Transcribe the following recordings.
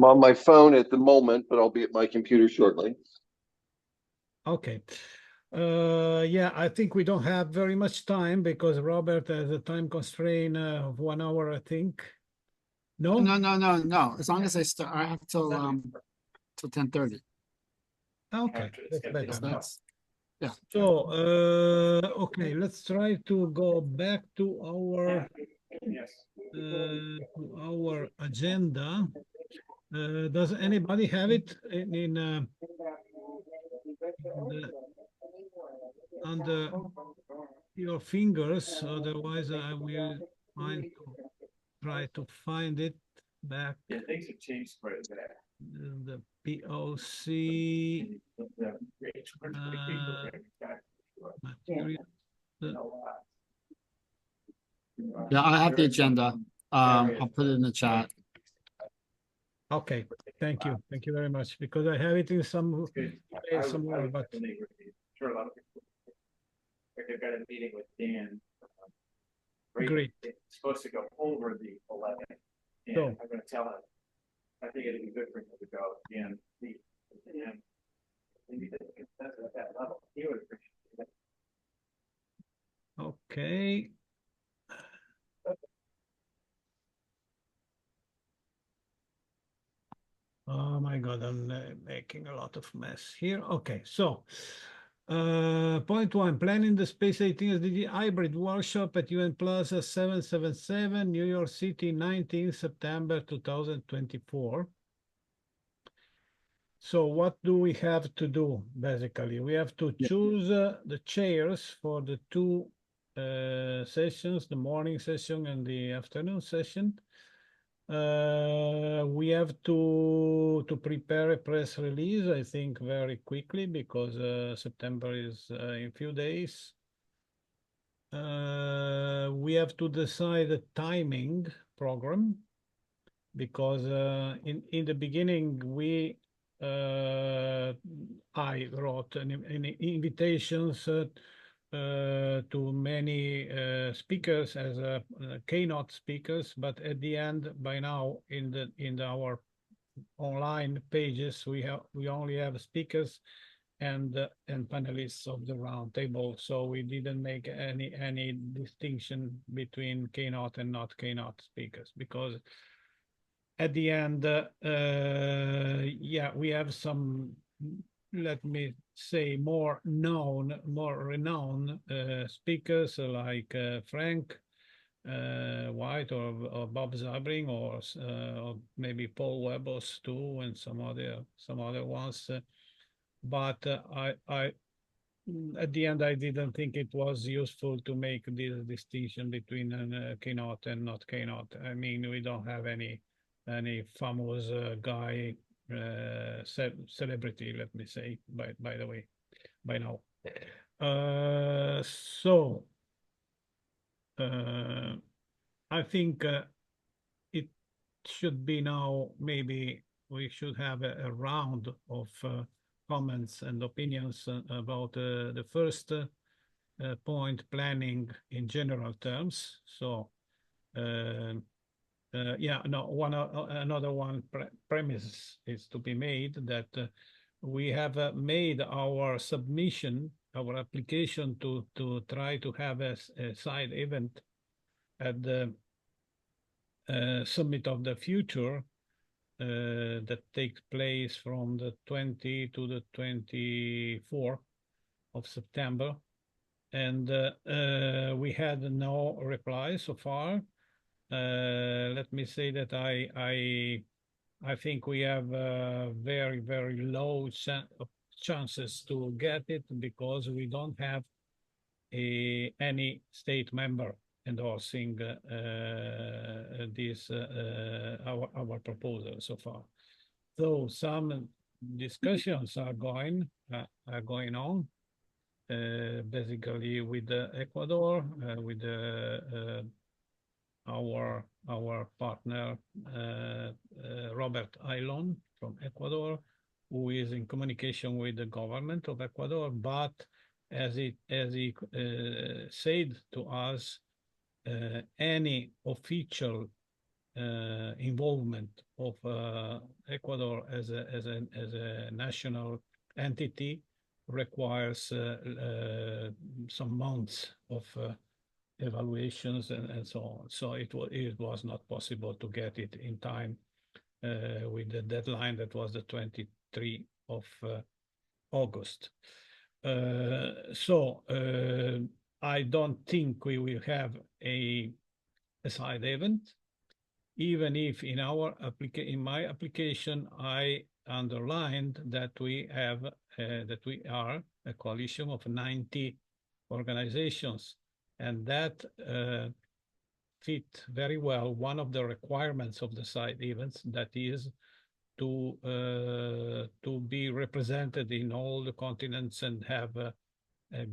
on my phone at the moment, but I'll be at my computer shortly. Okay. Yeah, I think we don't have very much time because Robert has a time constraint of 1 hour, I think. No? No. As long as I have till 10:30. Okay, that's better. So that's, yeah. So, okay, let's try to go back to our agenda. Does anybody have it under your fingers? Otherwise, I will try to find it back. Yeah, things have changed quite a bit. The POC material. Yeah, I have the agenda. I'll put it in the chat. Okay, thank you very much, because I have it in somewhere, but Sure, a lot of people. Like I've got a meeting with Dan. Great. It's supposed to go over the 11, and So, I'm going to tell him. I think it'd be good for him to go and see. And maybe that's at that level. He would appreciate it. okay. Oh my God, I'm making a lot of mess here. Okay, so point 1, planning the Space 18 SDG hybrid workshop at UN Plaza 777, New York City, 19 September 2024. So what do we have to do, basically? We have to choose the chairs for the 2 sessions, the morning session and the afternoon session. We have to prepare a press release, I think, very quickly, because September is in few days. We have to decide a timing program, because in the beginning I wrote an invitations to many speakers as keynote speakers, but at the end, by now, in our online pages, we only have speakers and panelists of the roundtable. So we didn't make any distinction between keynote and not keynote speakers, because at the end, yeah, we have some, let me say, more renowned speakers like Frank White or Bob Zabring, or maybe Paul Webos too, and some other ones. But I at the end, I didn't think it was useful to make this distinction between keynote and not keynote. I mean, we don't have any famous guy, celebrity, let me say, by the way, by now. So I think it should be now, maybe we should have a round of comments and opinions about the first point, planning in general terms. So yeah, no, another premise is to be made, that we have made our submission, our application to try to have a side event at the Summit of the Future that takes place from the 20 to the 24th of September. And we had no reply so far. Let me say that I think we have very, very low chances to get it, because we don't have any state member endorsing this our proposal so far. So some discussions are going on, basically with Ecuador, with our partner Robert Aylon from Ecuador, who is in communication with the government of Ecuador. But as he said to us, any official involvement of Ecuador as a national entity requires some months of evaluations and so on. So it was not possible to get it in time with the deadline that was the 23 of August. So I don't think we will have a side event, even if in my application I underlined that we are a coalition of 90 organizations, and that fit very well one of the requirements of the side events, that is to be represented in all the continents and have a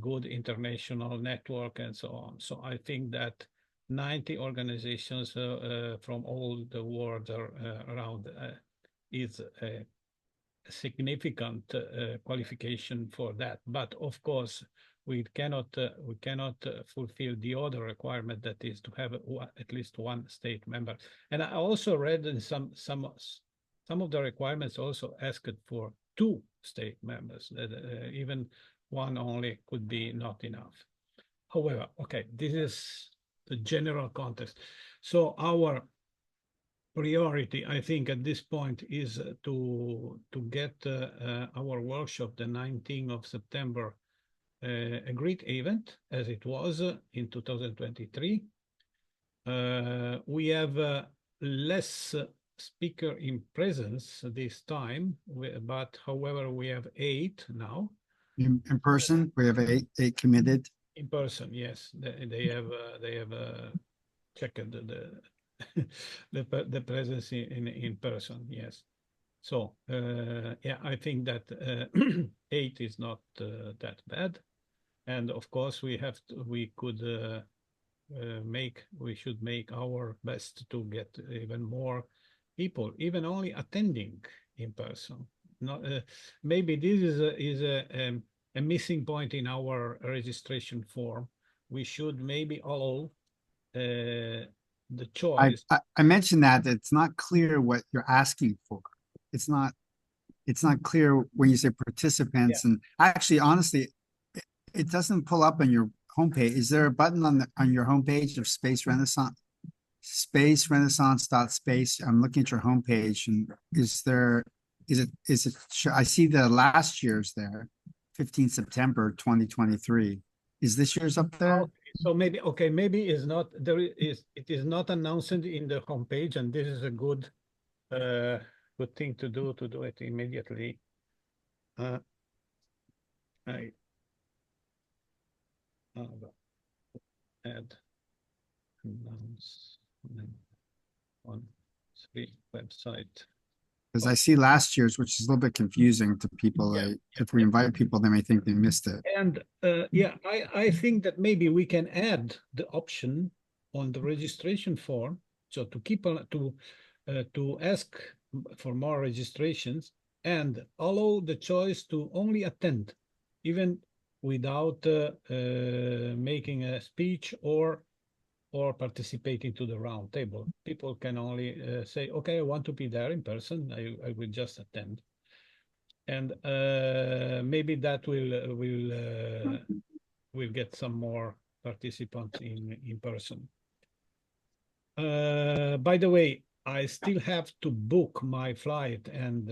good international network and so on. So I think that 90 organizations from all the world around is a significant qualification for that. But of course, we cannot fulfill the other requirement, that is to have at least one state member. And I also read in some of the requirements also asked for 2 state members. Even one only could be not enough. However, okay, this is the general context. So our priority, I think, at this point is to get our workshop, the 19th of September, a great event as it was in 2023. We have less speaker in presence this time, but however, we have 8 now. In person, we have eight committed. In person, yes, they have checked the presence in person, yes. So yeah, I think that 8 is not that bad, and of course we should make our best to get even more people, even only attending in person. Not maybe this is a missing point in our registration form. We should maybe allow the choice. I mentioned that it's not clear what you're asking for. It's not clear when you say participants. And actually, honestly, it doesn't pull up on your homepage. Is there a button on your homepage of Space Renaissance? Space Renaissance.space. I'm looking at your homepage, and is it I see the last year's there, 15 September 2023. Is this year's up there? Okay, so maybe it's not there. It is not announced in the homepage, and this is a good thing to do it immediately. I add announcement on 3 website. Because I see last year's, which is a little bit confusing to people. If we invite people, they may think they missed it. And yeah, I think that maybe we can add the option on the registration form, so to keep to ask for more registrations and allow the choice to only attend, even without making a speech or participating to the round table. People can only say, okay, I want to be there in person. I will just attend, and maybe that will get some more participants in person. By the way, I still have to book my flight and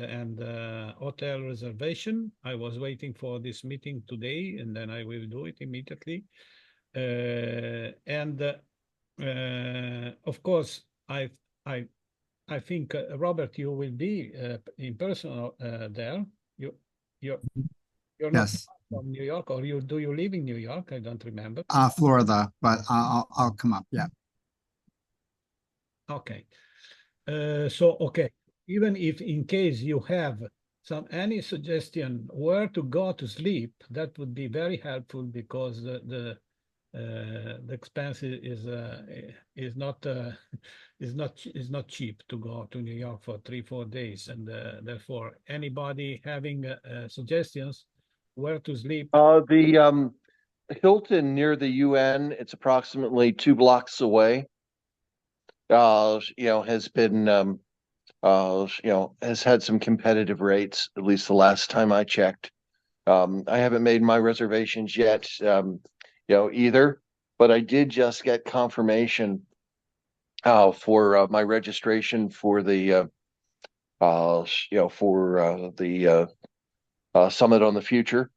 hotel reservation. I was waiting for this meeting today, and then I will do it immediately. Of course, I think Robert, you will be in person there. You're not from New York, or do you live in New York? I don't remember. Florida, but I'll come up. Yeah. Okay. So okay, even if in case you have any suggestion where to go to sleep, that would be very helpful, because the expense is not cheap to go to New York for 3-4 days, and therefore anybody having suggestions where to sleep. The Hilton near the UN, it's approximately 2 blocks away. has been, has had some competitive rates, at least the last time I checked. I haven't made my reservations yet, either, but I did just get confirmation for my registration for the Summit on the Future,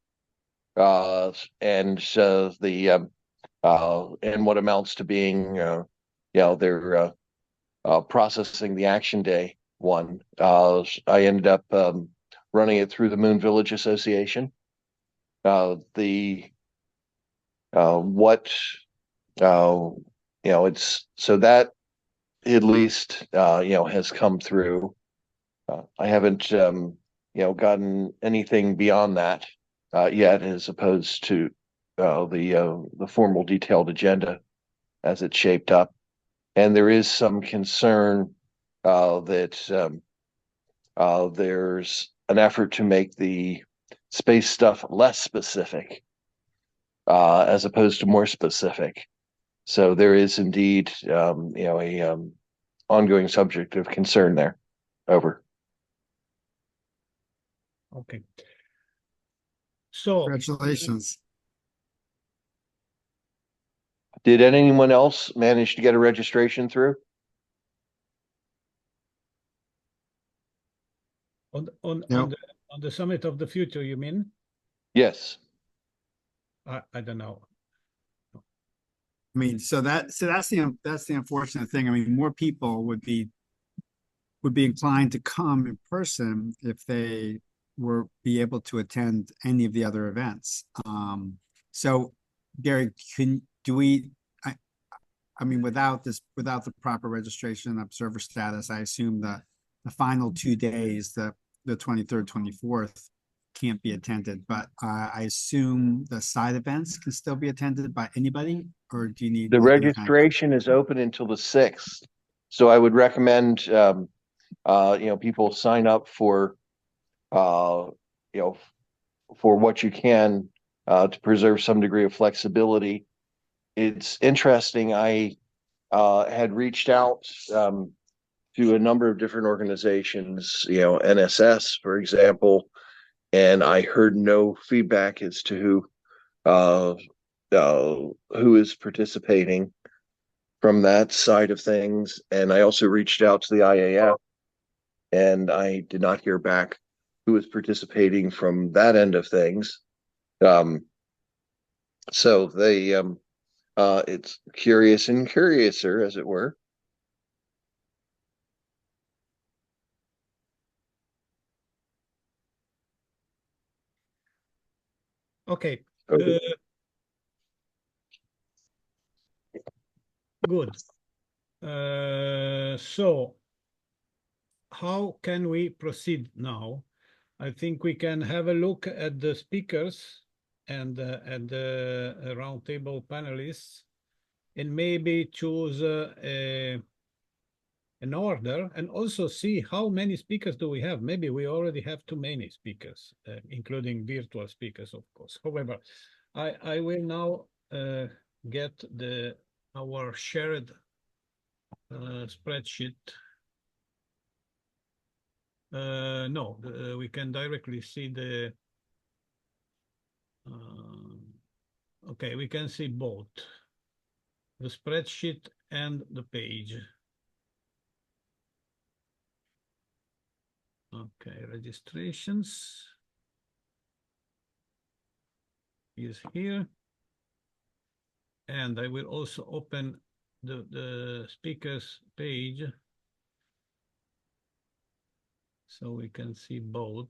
and and what amounts to being, they're processing the Action Day one. I ended up running it through the Moon Village Association. It's so that at least has come through. I haven't gotten anything beyond that yet, as opposed to the formal detailed agenda as it's shaped up. And there is some concern that there's an effort to make the space stuff less specific as opposed to more specific. So there is indeed a ongoing subject of concern there. Over. Okay. So Congratulations. Did anyone else manage to get a registration through? on No. the Summit of the Future, you mean? Yes. I don't know. I mean, so that's the unfortunate thing. I mean, more people would be inclined to come in person if they were be able to attend any of the other events. So Gary, I mean, without the proper registration observer status, I assume that the final 2 days, the 23rd, 24th, can't be attended, but I assume the side events can still be attended by anybody, or do you need The like, any kind of- registration is open until the 6th. So I would recommend people sign up for for what you can to preserve some degree of flexibility. It's interesting. I had reached out to a number of different organizations, NSS, for example, and I heard no feedback as to who is participating from that side of things. And I also reached out to the IAF, and I did not hear back who is participating from that end of things. So they, it's curious and curiouser, as it were. Okay. Okay. Good. So how can we proceed now? I think we can have a look at the speakers and at the roundtable panelists, and maybe choose an order, and also see how many speakers do we have. Maybe we already have too many speakers, including virtual speakers, of course. However, I will now get our shared spreadsheet. No, we can directly see the. Okay, we can see both the spreadsheet and the page. Okay, registrations is here. And I will also open the speakers page so we can see both.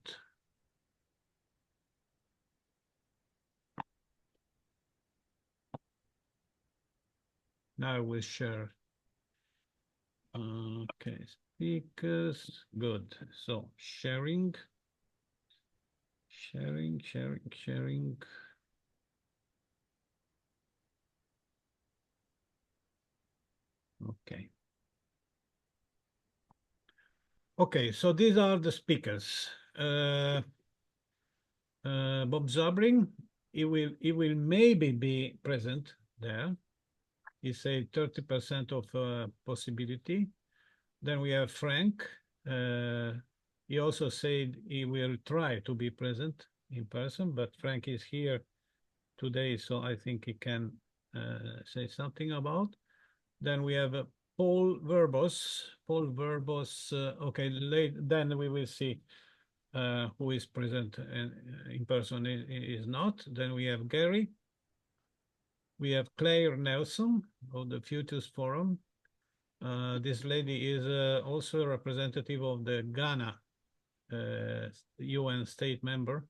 Now I will share. Okay, speakers, good. So sharing. Okay. Okay, so these are the speakers. Bob Zabring, he will maybe be present there. He said 30% of possibility. Then we have Frank. He also said he will try to be present in person, but Frank is here today, so I think he can say something about. Then we have Paul Verbos. Paul Verbos, okay, then we will see who is present in person is not. Then we have Gary. We have Claire Nelson of the Futures Forum. This lady is also a representative of the Ghana UN state member.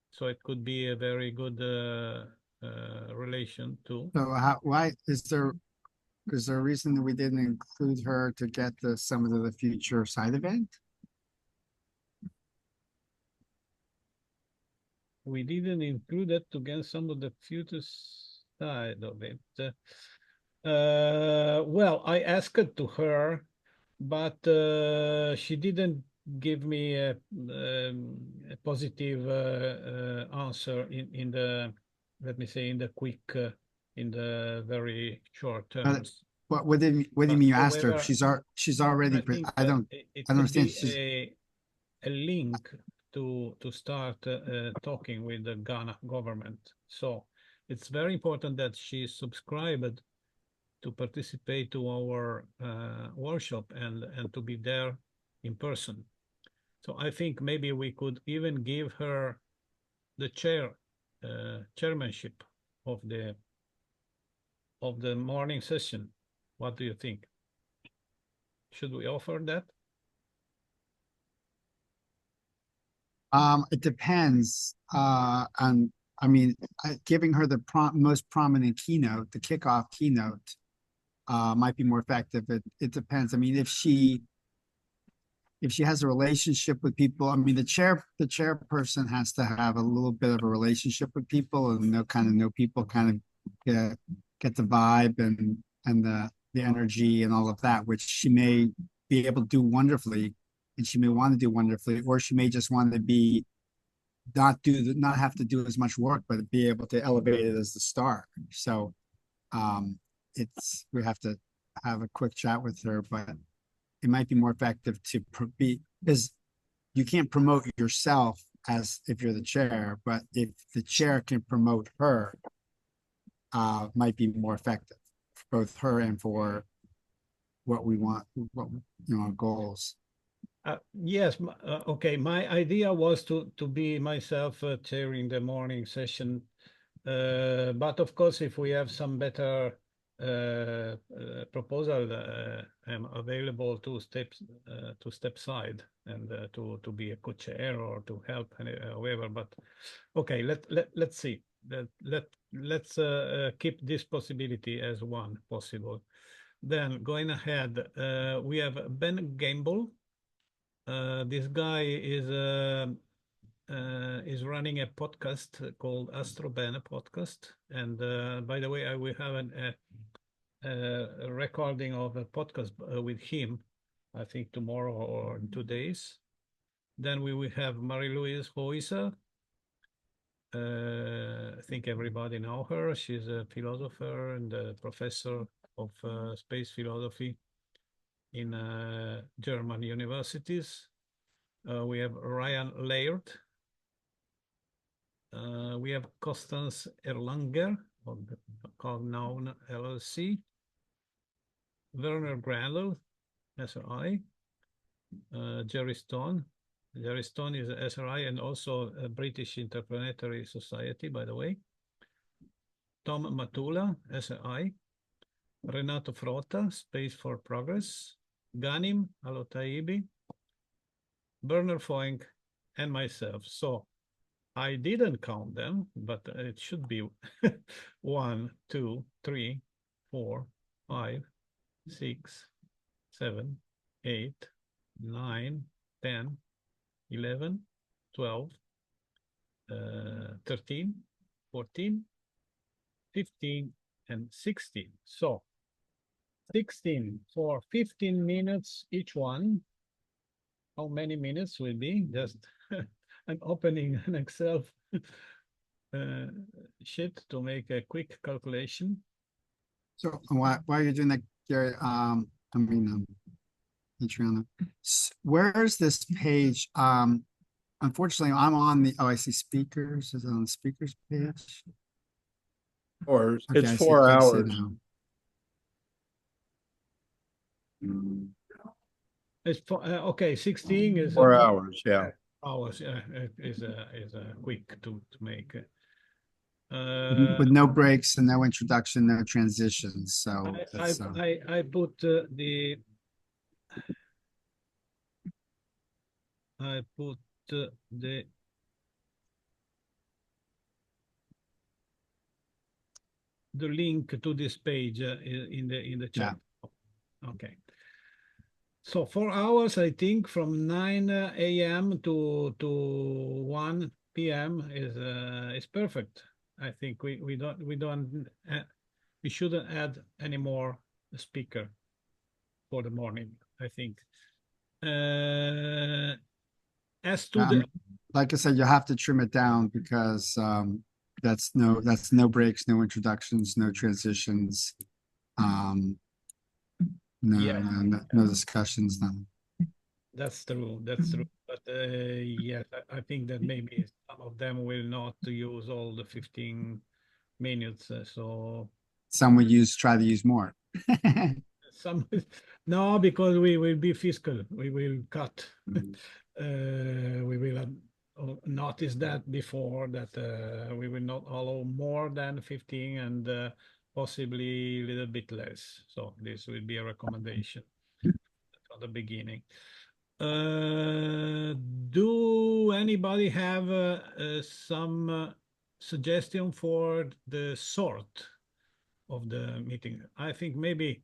So it could be a very good relation too. So why is there a reason that we didn't include her to get the Summit of the Future side event? We didn't include it to get some of the future side of it. Well, I asked it to her, but she didn't give me a positive answer in the, let me say, in the quick, in the very short terms. What do you mean you asked her? However, She's already. I don't understand. A link to start talking with the Ghana government. So it's very important that she subscribed to participate to our workshop and to be there in person. So I think maybe we could even give her the chairmanship of the morning session. What do you think? Should we offer that? It depends on, I mean, giving her the most prominent keynote, the kickoff keynote, might be more effective. It depends. I mean, if she has a relationship with people, I mean, the chairperson has to have a little bit of a relationship with people and know people, kind of get the vibe and the energy and all of that, which she may be able to do wonderfully, and she may want to do wonderfully, or she may just want to not have to do as much work, but be able to elevate it as the star. So we have to have a quick chat with her, but it might be more effective to because you can't promote yourself as if you're the chair, but if the chair can promote her, might be more effective for both her and for what we want, our goals. Yes, okay. My idea was to be myself chairing the morning session, but of course, if we have some better proposal, I'm available to step side and to be a co-chair or to help, however. But okay, let's see. Let's keep this possibility as one possible. Then going ahead, we have Ben Gamble. This guy is running a podcast called Astro Ben podcast, and by the way, I will have a recording of a podcast with him, I think tomorrow or in 2 days. Then we will have Marie-Louise Hoyser. I think everybody know her. She's a philosopher and a professor of space philosophy in German universities. We have Ryan Laird. We have Constance Erlanger of the Cognown LLC. Werner Granlow, SRI. Jerry Stone. Jerry Stone is a SRI and also a British Interplanetary Society, by the way. Tom Matula, SRI. Renato Frota, Space for Progress. Ghanim, SAlotaibi. Bernard Foink, and myself. So I didn't count them, but it should be 1, 2, 3, 4, 5, 6, 7, 8, 9, 10, 11, 12, 13, 14, 15, and 16. So 16 for 15 minutes each one. How many minutes will be? Just I'm opening an Excel sheet to make a quick calculation. So while you're doing that, Gary, Adriano, where's this page? Unfortunately, I'm on the, I see speakers. Is it on the speakers page? Or Okay, it's I see- 4 I see hours. now. It's for, okay, 16 is 4 hours, yeah. hours, is a quick to make. With no breaks and no introduction, no transitions, so that's, I put I put the link to this page in the chat. Okay. So 4 hours, I think, from 9 a.m. to 1 p.m. is perfect. I think we shouldn't add any more speaker for the morning, I think. As to the like I said, you have to trim it down because that's no breaks, no introductions, no transitions, no discussions, none. That's true. That's true. But yes, I think that maybe some of them will not use all the 15 minutes. So Some would try to use more. some no, because we will be fiscal. We will cut. We will notice that before that we will not allow more than 15 and possibly a little bit less. So this will be a recommendation from the beginning. Do anybody have some suggestion for the sort of the meeting? I think maybe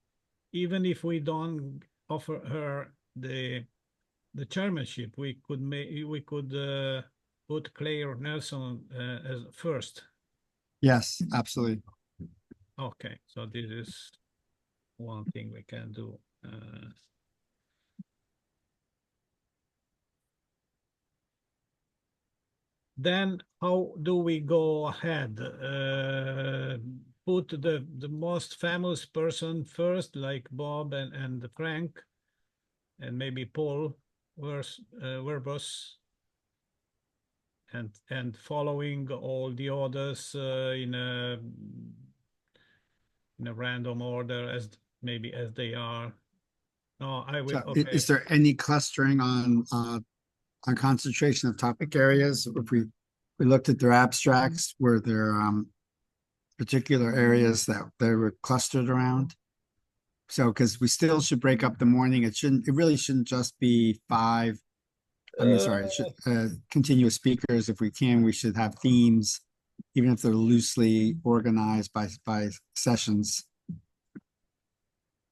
even if we don't offer her the chairmanship, we could put Claire Nelson as first. Yes, absolutely. Okay, so this is one thing we can do. Then how do we go ahead? Put the most famous person first, like Bob and Frank, and maybe Paul Verbos, and following all the others in a random order as they are. No, I will. So Okay. is there any clustering on concentration of topic areas? If we looked at their abstracts, were there particular areas that they were clustered around? So, because we still should break up the morning, it really shouldn't just be five. I mean, sorry, it should, continuous speakers. If we can, we should have themes, even if they're loosely organized by sessions.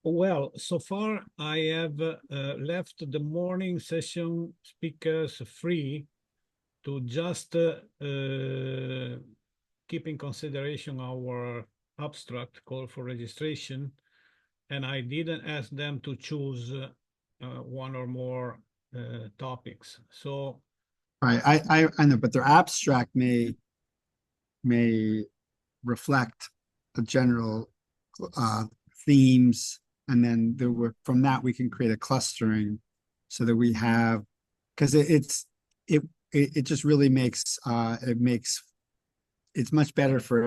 Well, so far I have left the morning session speakers free to just keep in consideration our abstract call for registration, and I didn't ask them to choose one or more topics. So, right, I know, but their abstract may reflect the general themes, and then from that we can create a clustering so that we have, because it just really makes it's much better for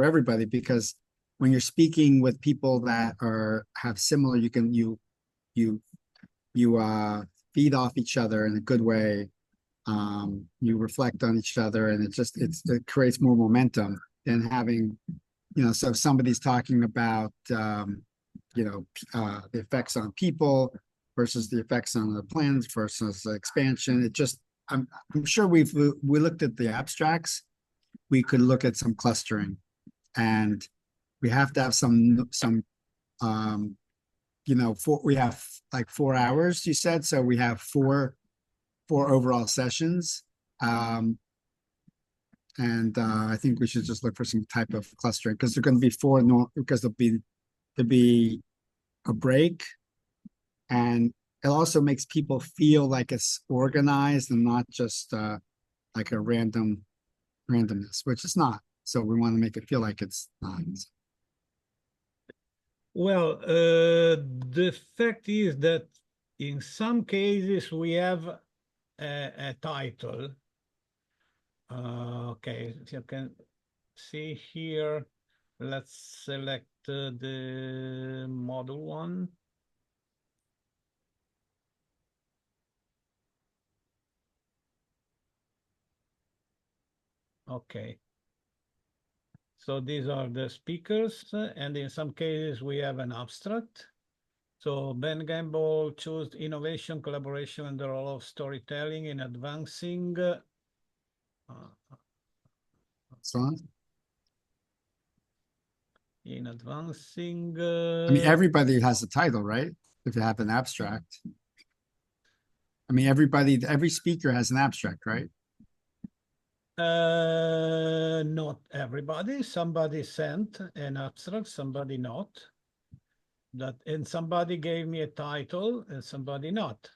everybody, because when you're speaking with people that have similar, you feed off each other in a good way. You reflect on each other, and it creates more momentum than having, so if somebody's talking about the effects on people versus the effects on the plans versus the expansion. I'm sure we looked at the abstracts. We could look at some clustering, and we have to have we have like 4 hours, you said, so we have four overall sessions. And I think we should just look for some type of clustering, because they're going to be because there'll be a break, and it also makes people feel like it's organized and not just like a randomness, which it's not. So we want to make it feel like it's not. Well, the fact is that in some cases we have a title. Okay, so you can see here. Let's select the model one. Okay. So these are the speakers, and in some cases we have an abstract. So Ben Gamble chose innovation, collaboration, and the role of storytelling in advancing. So, In advancing. I mean, everybody has a title, right? If you have an abstract. I mean, every speaker has an abstract, right? Not everybody. Somebody sent an abstract, somebody not. And somebody gave me a title, and somebody not.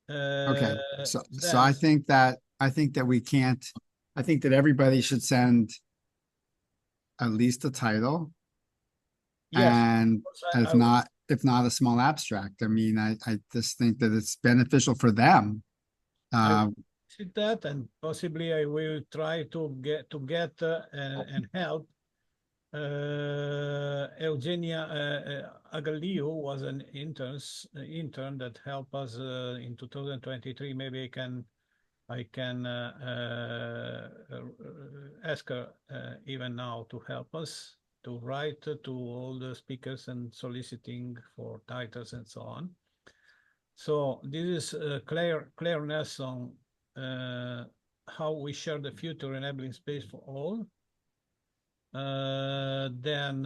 Okay, so I Then, think that we can't. I think that everybody should send at least a title, yes, and I if not a small abstract. I mean, I just think that it's beneficial for them. see that, and possibly I will try to get and help. Eugenia Agaliu was an intern that helped us in 2023. Maybe I can ask her even now to help us to write to all the speakers and soliciting for titles and so on. So this is clearness on how we share the future, enabling space for all. Then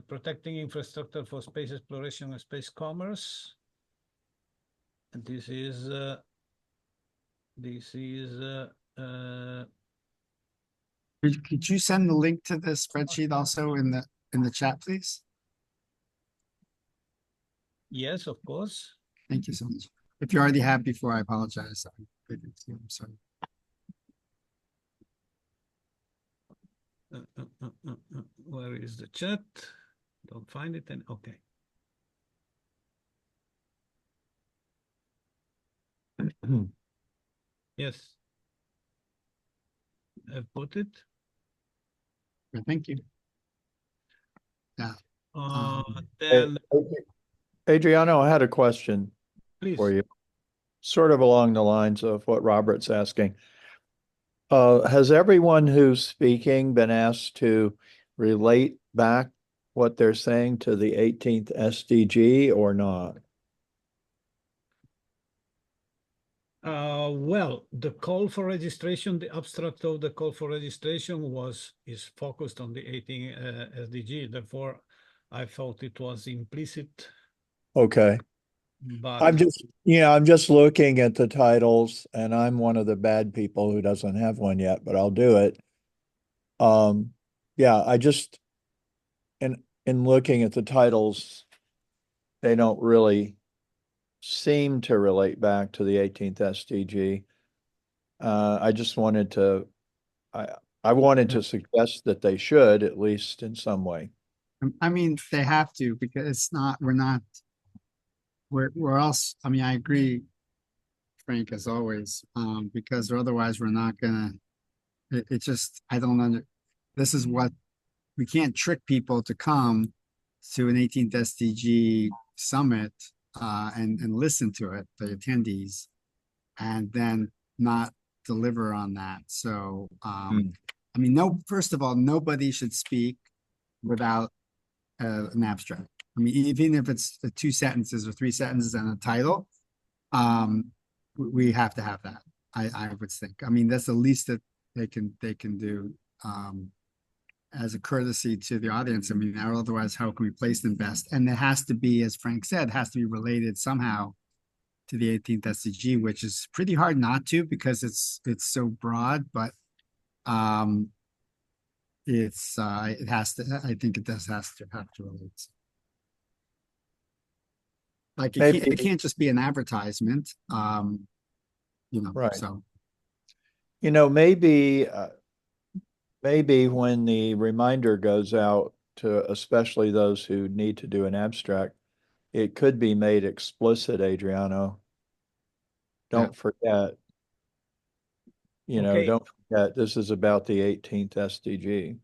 protecting infrastructure for space exploration and space commerce. And this is Could you send the link to the spreadsheet also in the chat, please? yes, of course. Thank you so much. If you already have before, I apologize. I'm sorry. Where is the chat? Don't find it. And okay. Yes. I've put it. Thank you. Yeah. Then Adriano, I had a question please. for you, sort of along the lines of what Robert's asking. Has everyone who's speaking been asked to relate back what they're saying to the 18th SDG or not? Well, the call for registration, the abstract of the call for registration is focused on the 18 SDG. Therefore, I thought it was implicit. Okay. But I'm just looking at the titles, and I'm one of the bad people who doesn't have one yet, but I'll do it. Yeah, I just in looking at the titles, they don't really seem to relate back to the 18th SDG. I just wanted to I wanted to suggest that they should, at least in some way. I mean, they have to, because we're else. I mean, I agree, Frank, as always, because otherwise we're not gonna, it just, I don't know. This is what, we can't trick people to come to an 18th SDG summit and listen to it, the attendees, and then not deliver on that. So, I mean, first of all, nobody should speak without an abstract. I mean, even if it's 2 sentences or 3 sentences and a title, we have to have that. I would think. I mean, that's the least that they can do as a courtesy to the audience. I mean, otherwise, how can we place them best? And it has to be, as Frank said, has to be related somehow to the 18th SDG, which is pretty hard not to, because it's so broad. But it has to. I think it does have to relate. Like it can't just be an advertisement, Right. So, maybe when the reminder goes out to especially those who need to do an abstract, it could be made explicit, Adriano. Don't forget, Okay. don't forget, this is about the 18th SDG.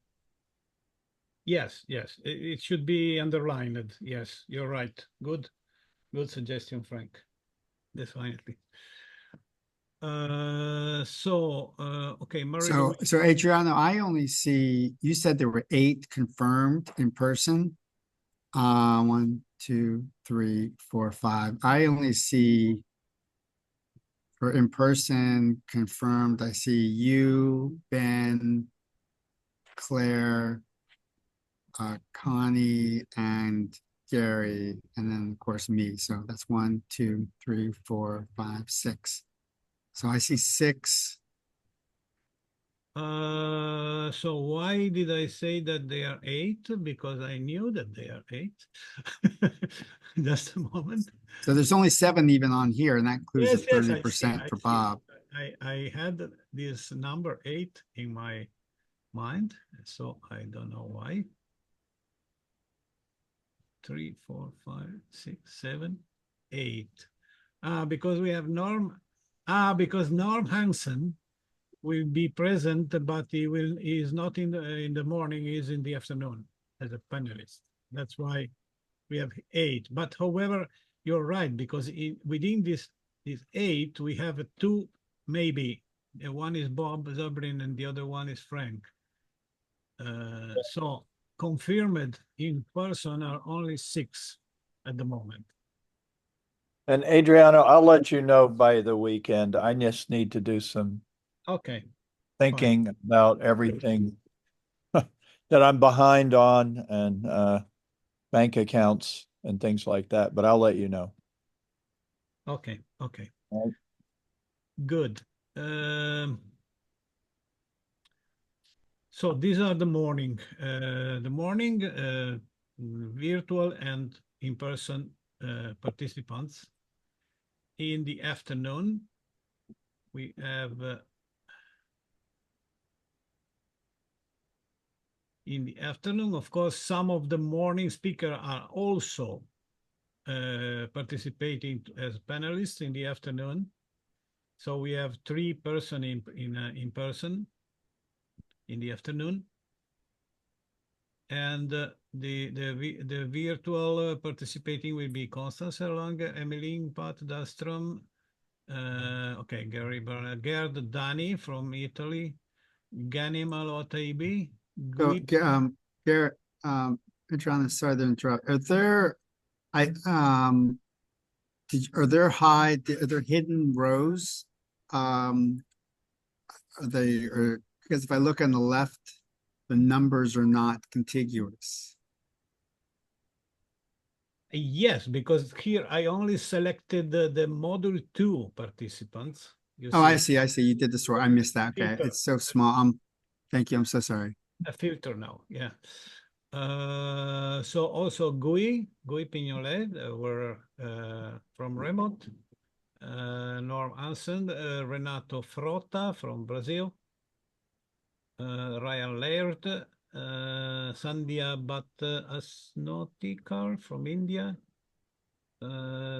Yes, yes, it should be underlined. Yes, you're right. Good suggestion, Frank. Definitely. Okay, Marie. So Adriano, I only see, you said there were 8 confirmed in person. 1, 2, 3, 4, 5. I only see for in person confirmed, I see you, Ben, Claire, Connie, and Gary, and then of course me. So that's 1, 2, 3, 4, 5, 6. So I see 6. So why did I say that they are 8? Because I knew that they are 8. Just a moment. So there's only 7 even on here, and that includes Yes, the yes, I see. 30% for Bob. I had this number 8 in my mind, so I don't know why. 3, 4, 5, 6, 7, 8. Because we have Norm. Because Norm Hansen will be present, but he is not in the morning, he is in the afternoon as a panelist. That's why we have 8. But however, you're right, because within this 8, we have 2, maybe. One is Bob Zabrin and the other one is Frank. So confirmed in person are only 6 at the moment. And Adriano, I'll let you know by the weekend. I just need to do some Okay. thinking about everything that I'm behind on and bank accounts and things like that, but I'll let you know. Okay. Okay. Right. Good. So these are the morning, virtual and in-person participants. In the afternoon, we have of course, some of the morning speakers are also participating as panelists in the afternoon. So we have 3 person in person in the afternoon, and the virtual participating will be Constance Erlanger, Emmeline Pat Dastrom, okay, Gary Barnhard, Gerd Dani from Italy, Ghanim SAlotaibi. So, Garrett, Adriano, sorry to interrupt. Are there, are there hidden rows? Are because if I look on the left, the numbers are not contiguous. Yes, because here I only selected the module 2 participants. Oh, I see. You did this right. I missed that. Okay. Filter. It's so small. Thank you. I'm so sorry. A filter now, yeah. So also Gui Pignolet were from remote. Norm Hansen, Renato Frota from Brazil, Ryan Laird, Sandhya Bhatt Asnotikar from India,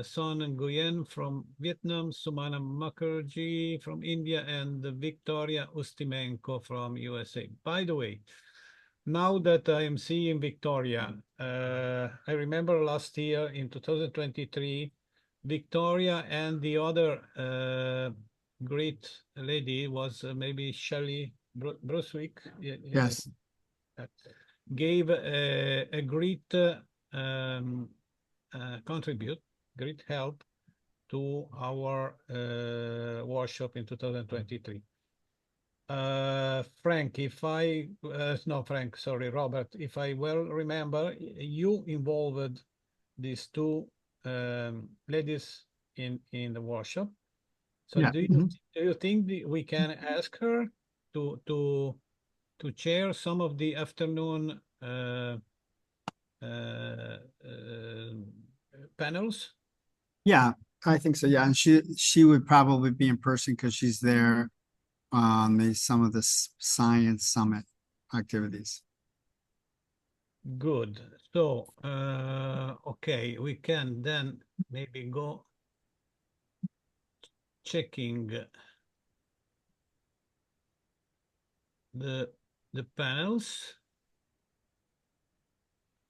Son Nguyen from Vietnam, Sumana Mukherjee from India, and Victoria Ustimenko from USA. By the way, now that I am seeing Victoria, I remember last year in 2023, Victoria and the other great lady was maybe Shelley Bruswick. Yes. Gave a great great help to our workshop in 2023. Frank, Robert, if I well remember, you involved these 2 ladies in the workshop. So Yeah. do you think we can ask her to chair some of the afternoon panels? Yeah, I think so. Yeah, and she would probably be in person because she's there on some of the science summit activities. Good. So, okay, we can then maybe go checking the panels.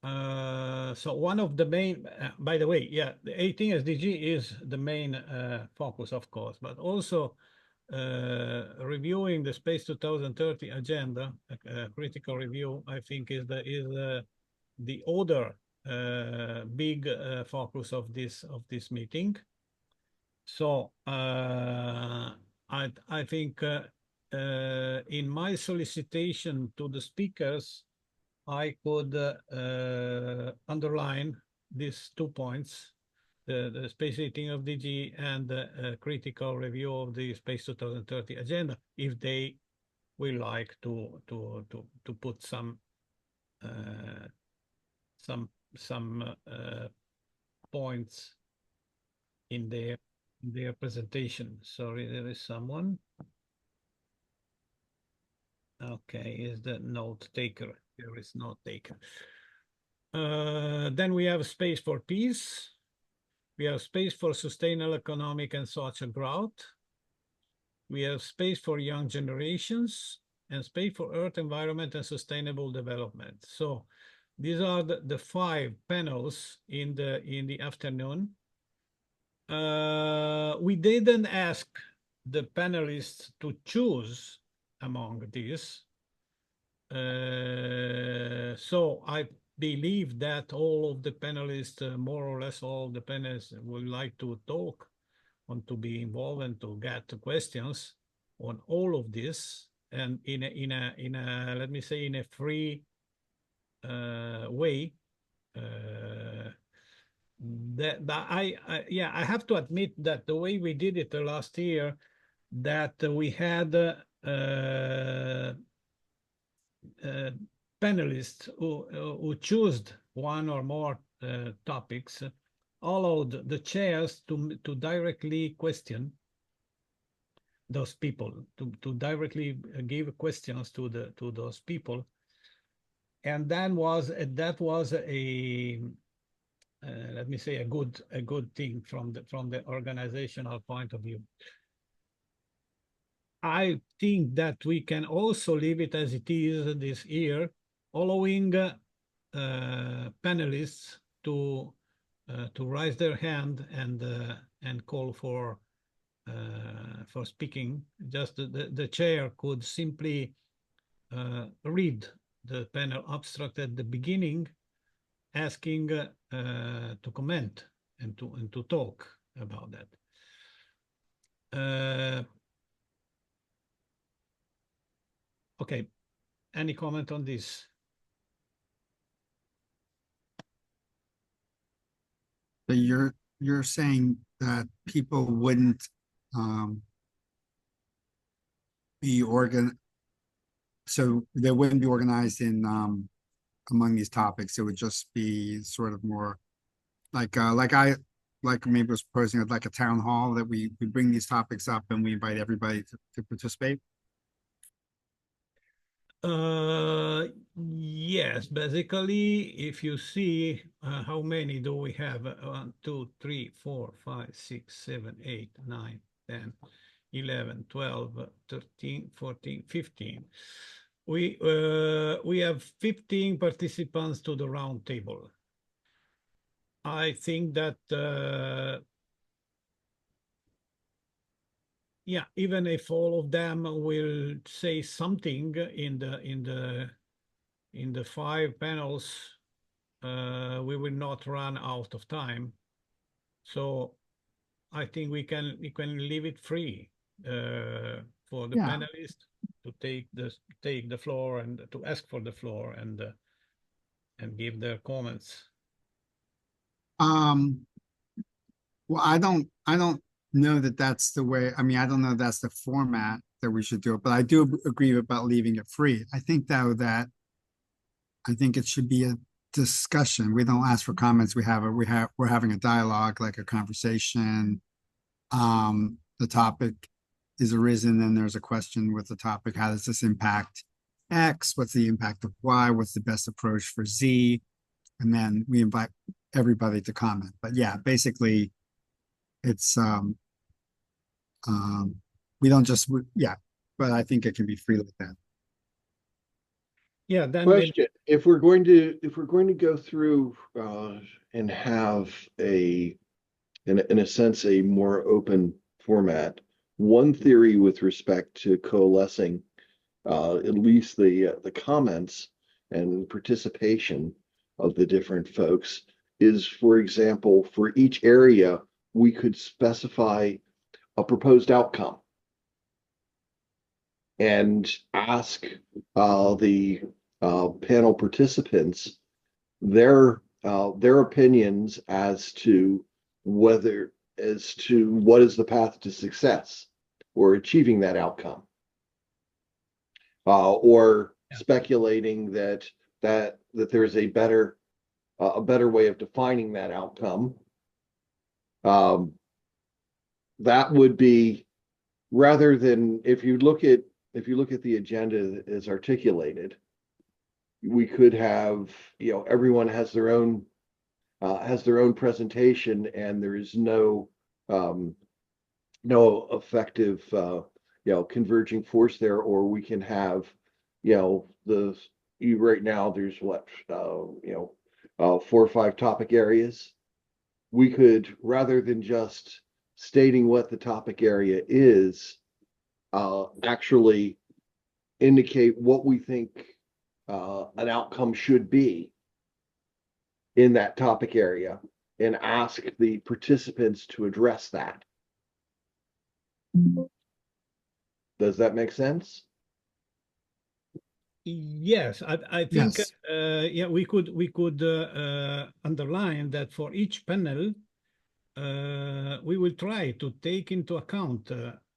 So one of the main, by the way, yeah, the 18 SDG is the main focus, of course, but also reviewing the Space 2030 agenda, critical review, I think is the other big focus of this meeting. So I think in my solicitation to the speakers, I could underline these 2 points, the Space 18 of DG and the critical review of the Space 2030 agenda, if they will like to put some points in their presentation. Sorry, there is someone. Okay, is the note taker? There is note taker. Then we have space for peace. We have space for sustainable economic and social growth. We have space for young generations and space for earth, environment, and sustainable development. So these are the 5 panels in the afternoon. We didn't ask the panelists to choose among these. So I believe that all of the panelists, more or less all the panelists, would like to talk, want to be involved and to get questions on all of this, and in a let me say in a free way. I have to admit that the way we did it last year, that we had panelists who chose one or more topics, allowed the chairs to directly question those people, to directly give questions to those people, and that was a let me say a good thing from the organizational point of view. I think that we can also leave it as it is this year, allowing panelists to raise their hand and call for speaking. Just the chair could simply read the panel abstract at the beginning, asking to comment and to talk about that. Okay, any comment on this? So you're saying that people wouldn't be so they wouldn't be organized in among these topics. It would just be sort of more like maybe was proposing like a town hall, that we bring these topics up and we invite everybody to participate. Yes, basically, if you see how many do we have? 1, 2, 3, 4, 5, 6, 7, 8, 9, 10, 11, 12, 13, 14, 15. We have 15 participants to the round table. I think that yeah, even if all of them will say something in the 5 panels, we will not run out of time. So I think we can leave it free for the panelists to take the floor and to ask for the floor and give their comments. Well, I don't know that that's the way. I mean, I don't know that's the format that we should do it, but I do agree about leaving it free. I think though that I think it should be a discussion. We don't ask for comments. We're having a dialogue, like a conversation. The topic is arisen, and there's a question with the topic. How does this impact X? What's the impact of Y? What's the best approach for Z? And then we invite everybody to comment. But yeah, basically, it's we don't just yeah, but I think it can be free like that. Yeah, then maybe, Question, if we're going to go through and have in a sense, a more open format, one theory with respect to coalescing at least the comments and participation of the different folks is, for example, for each area, we could specify a proposed outcome and ask the panel participants their opinions as to what is the path to success or achieving that outcome, or speculating that there's a better way of defining that outcome. That would be, rather than, if you look at the agenda as articulated, we could have, everyone has their own presentation, and there is no effective converging force there. Or we can have, right now there's 4 or 5 topic areas. We could, rather than just stating what the topic area is, actually indicate what we think an outcome should be in that topic area, and ask the participants to address that. Does that make sense? yes, I think Yes. yeah, we could underline that for each panel, we will try to take into account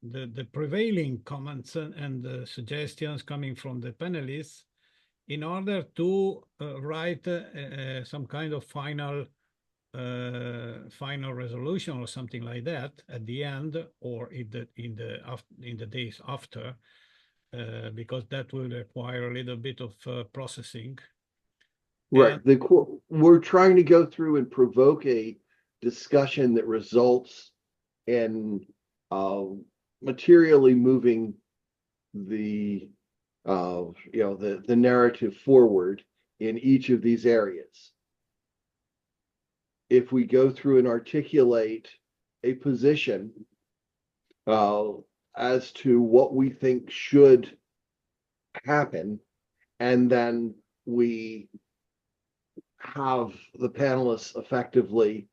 the prevailing comments and suggestions coming from the panelists, in order to write some kind of final resolution or something like that at the end, or in the days after, because that will require a little bit of processing. Right. We're trying to go through and provoke a discussion that results in materially moving the narrative forward in each of these areas. If we go through and articulate a position as to what we think should happen, and then we have the panelists effectively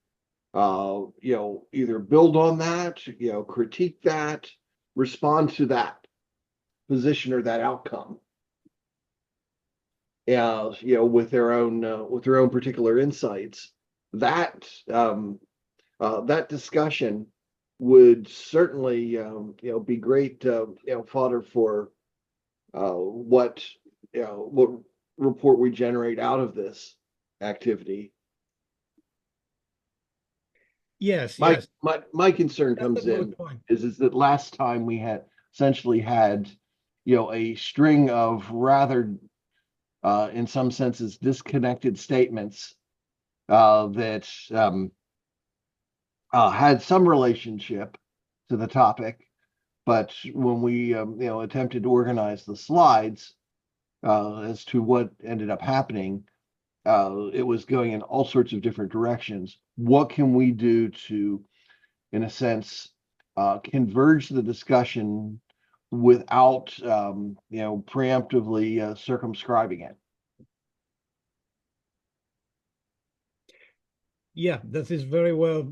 either build on that, critique that, respond to that position or that outcome, with their own particular insights, that discussion would certainly be great fodder for what report we generate out of this activity. Yes, My concern that's comes a good in point. is that last time we had essentially had a string of rather in some senses disconnected statements that had some relationship to the topic, but when we attempted to organize the slides as to what ended up happening, it was going in all sorts of different directions. What can we do to, in a sense, converge the discussion without preemptively circumscribing it? Yeah, that is very well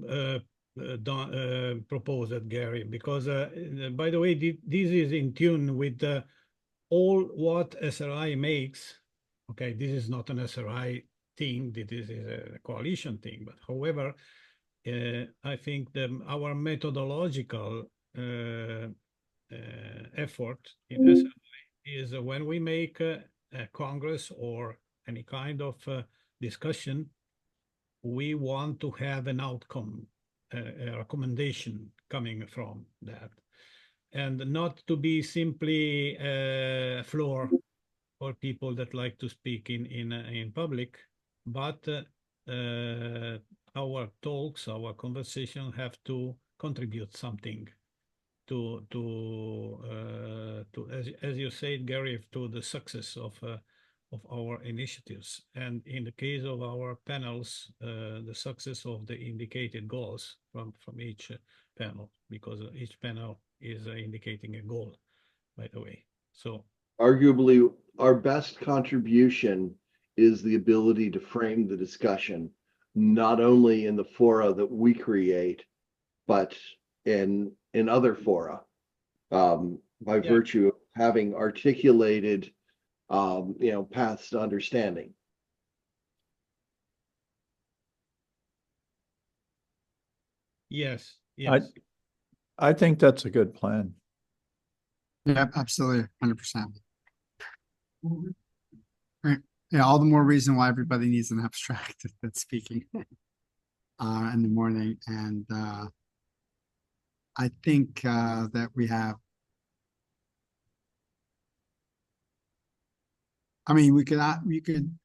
proposed, Gary, because by the way, this is in tune with all what SRI makes. Okay, this is not an SRI thing, this is a coalition thing, but however, I think our methodological effort in SRI is when we make a Congress or any kind of discussion, we want to have an outcome, a recommendation coming from that, and not to be simply a floor or people that like to speak in public, but our talks, our conversation have to contribute something to as you said, Gary, to the success of our initiatives, and in the case of our panels, the success of the indicated goals from each panel, because each panel is indicating a goal, by the way. So Arguably, our best contribution is the ability to frame the discussion, not only in the fora that we create, but in other fora, by virtue of having articulated, paths to understanding. yes, yes. I think that's a good plan. Yeah, absolutely, 100%. Right. Yeah, all the more reason why everybody needs an abstract that's speaking in the morning. And I think that we have, I mean, we could, I mean,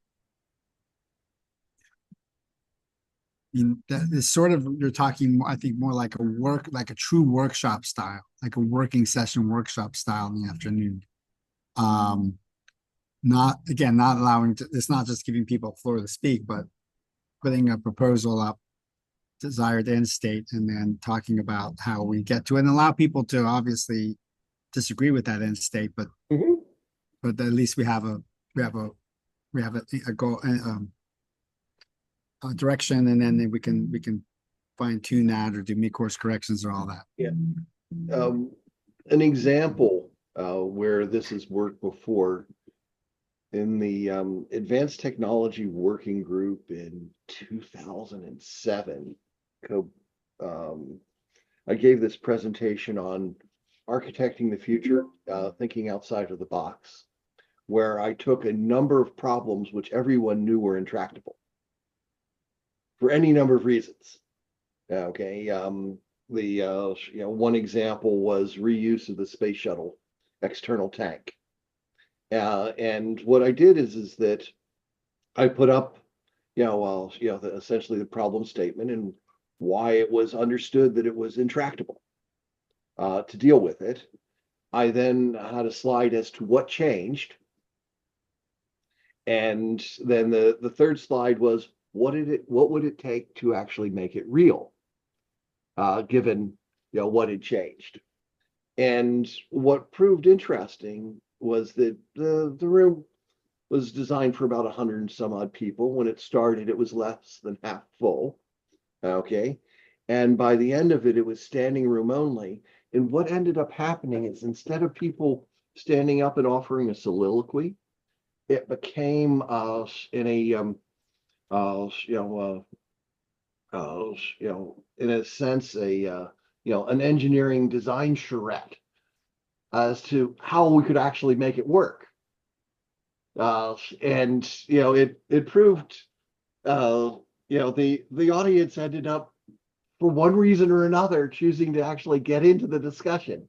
that is sort of, you're talking, I think, more like a true workshop style, like a working session workshop style in the afternoon. Not allowing to, it's not just giving people a floor to speak, but putting a proposal up, desired end state, and then talking about how we get to it, and allow people to obviously disagree with that end state, but but at least we have a goal, a direction, and then we can fine tune that or do mid-course corrections or all that. Yeah. An example where this has worked before, in the Advanced Technology Working Group in 2007, I gave this presentation on architecting the future, thinking outside of the box, where I took a number of problems which everyone knew were intractable for any number of reasons. Okay, one example was reuse of the space shuttle external tank. And what I did is that I put up, essentially the problem statement and why it was understood that it was intractable to deal with it. I then had a slide as to what changed. And then the third slide was, what would it take to actually make it real, given, what had changed. And what proved interesting was that the room was designed for about 100 and some odd people. When it started, it was less than half full. Okay. And by the end of it, it was standing room only. And what ended up happening is, instead of people standing up and offering a soliloquy, it became in a sense, an engineering design charrette as to how we could actually make it work. And it proved, the audience ended up, for one reason or another, choosing to actually get into the discussion.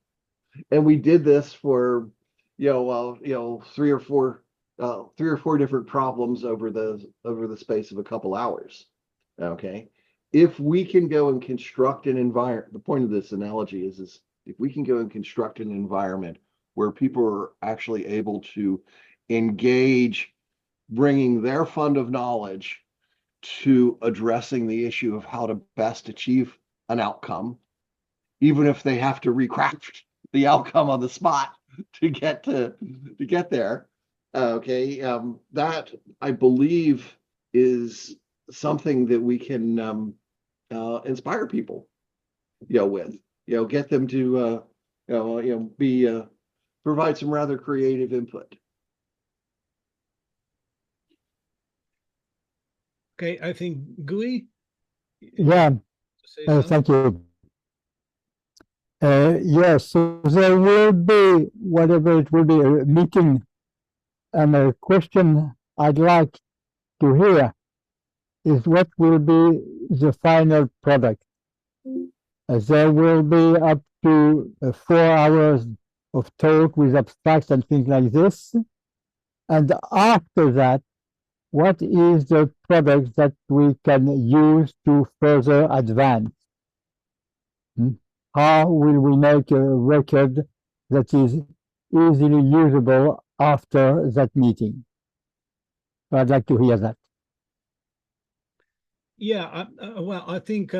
And we did this for, three or four different problems over the space of a couple hours. Okay. If we can go and construct an environment, the point of this analogy is if we can go and construct an environment where people are actually able to engage, bringing their fund of knowledge to addressing the issue of how to best achieve an outcome, even if they have to recraft the outcome on the spot to get there. Okay, that, I believe, is something that we can inspire people, with, get them to, provide some rather creative input. Okay, I think Gui. Yeah, Say something? thank you. Yes, so there will be, whatever it will be, a meeting, and a question I'd like to hear is what will be the final product. There will be up to 4 hours of talk with abstracts and things like this. And after that, what is the product that we can use to further advance? How will we make a record that is easily usable after that meeting? I'd like to hear that. Yeah, well, I think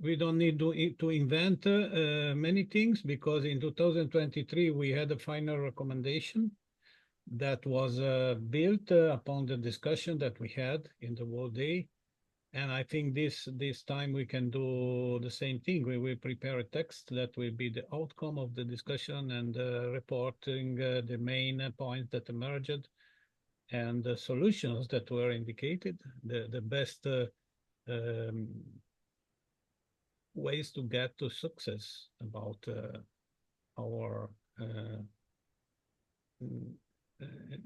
we don't need to invent many things, because in 2023 we had a final recommendation that was built upon the discussion that we had in the World Day. And I think this time we can do the same thing. We will prepare a text that will be the outcome of the discussion and reporting the main points that emerged and the solutions that were indicated, the best ways to get to success about our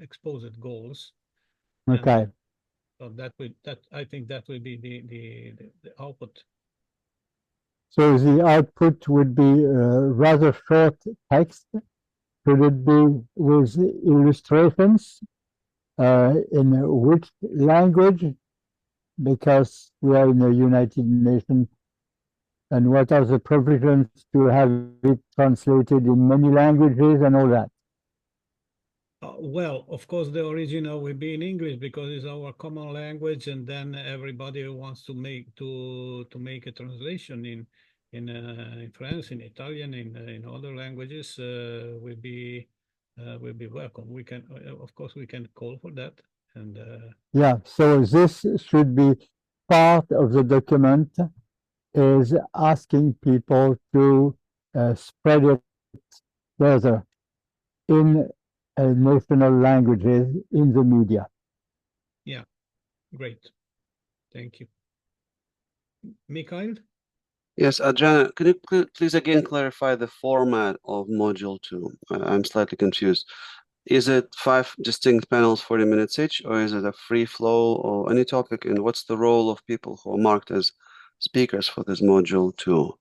exposed goals. Okay. So I think that will be the output. So the output would be rather short text. Could it be with illustrations? In which language? Because we are in the United Nations. And what are the provisions to have it translated in many languages and all that? Well, of course, the original will be in English because it's our common language, and then everybody who wants to make a translation in French, in Italian, in other languages will be welcome. We can, of course, we can call for that, and yeah. So this should be part of the document, is asking people to spread it further in national languages in the media. Yeah, great. Thank you. Mikhail? Yes, Adriano, could you please again clarify the format of Module 2? I'm slightly confused. Is it 5 distinct panels, 40 minutes each, or is it a free flow or any topic? And what's the role of people who are marked as speakers for this Module 2?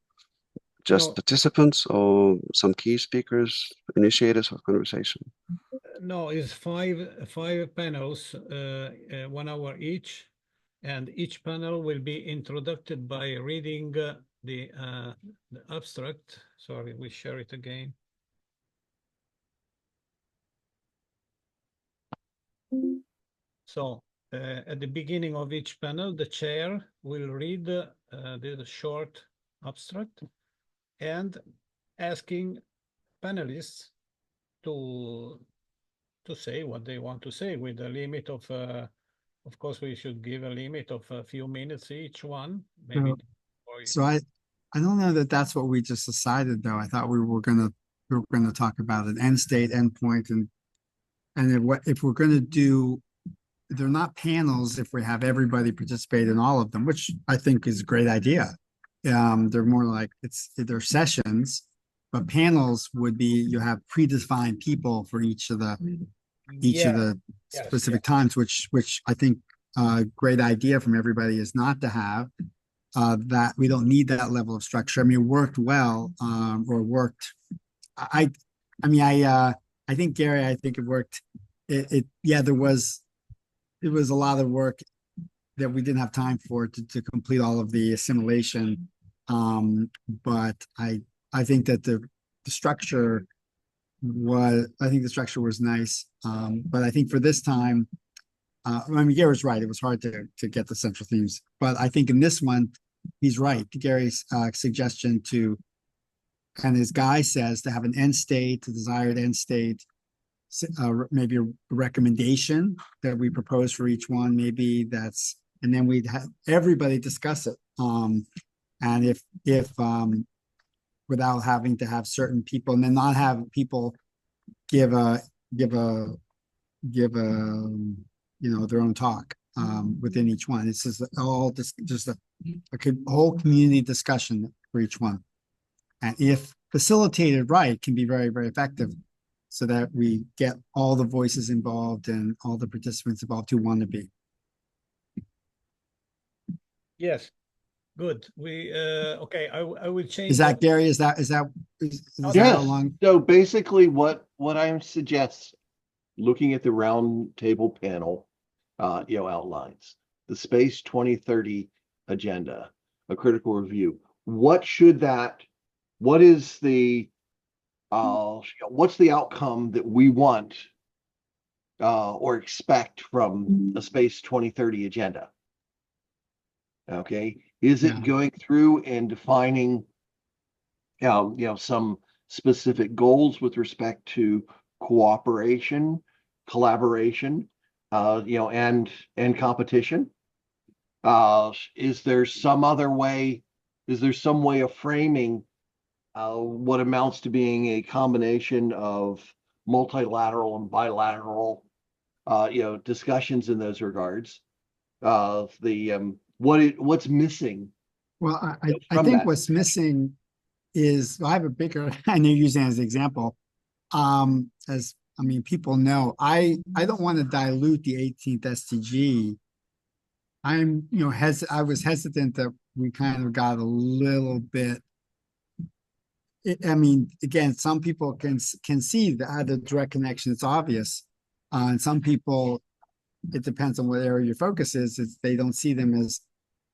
Just participants or some key speakers, initiators of conversation? No, it's five panels, 1 hour each, and each panel will be introduced by reading the abstract. Sorry, we share it again. So at the beginning of each panel, the chair will read the short abstract and asking panelists to say what they want to say, with a limit of course, we should give a limit of a few minutes each one. Maybe. So I don't know that that's what we just decided, though. I thought we were gonna talk about an end state, endpoint, and if we're gonna do, they're not panels if we have everybody participate in all of them, which I think is a great idea. They're more like they're sessions, but panels would be you have predefined people for each of the specific times, which I think great idea from everybody is not to have that. We don't need that level of structure. I mean, it worked well, or worked. I think, Gary, I think it worked. There was a lot of work that we didn't have time for to complete all of the assimilation. But I think that the structure was nice. But I think for this time, Gary's right. It was hard to get the central themes, but I think in this one, he's right. Gary's suggestion and as Guy says, to have an end state, a desired end state, maybe a recommendation that we propose for each one. Maybe that's, and then we'd have everybody discuss it. And if without having to have certain people, and then not have people give a their own talk within each one. This is all just a whole community discussion for each one, and if facilitated right, can be very, very effective, so that we get all the voices involved and all the participants involved who want to be. Yes, good. We okay. I will change. Is that Gary? Is that yes. So basically, what I'm suggesting looking at the round table panel, outlines, the Space 2030 agenda, a critical review. What is the, what's the outcome that we want or expect from a Space 2030 agenda? Okay, is it Yeah. going through and defining, some specific goals with respect to cooperation, collaboration, and competition? Is there some way of framing what amounts to being a combination of multilateral and bilateral, discussions in those regards? What's missing? Well, I From think that. what's missing is, I have a bigger, I know you're using it as an example. As, I mean, people know, I don't want to dilute the 18th SDG. I'm, I was hesitant that we kind of got a little bit. I mean, again, some people can see the direct connection. It's obvious. And some people, it depends on what area your focus is. They don't see them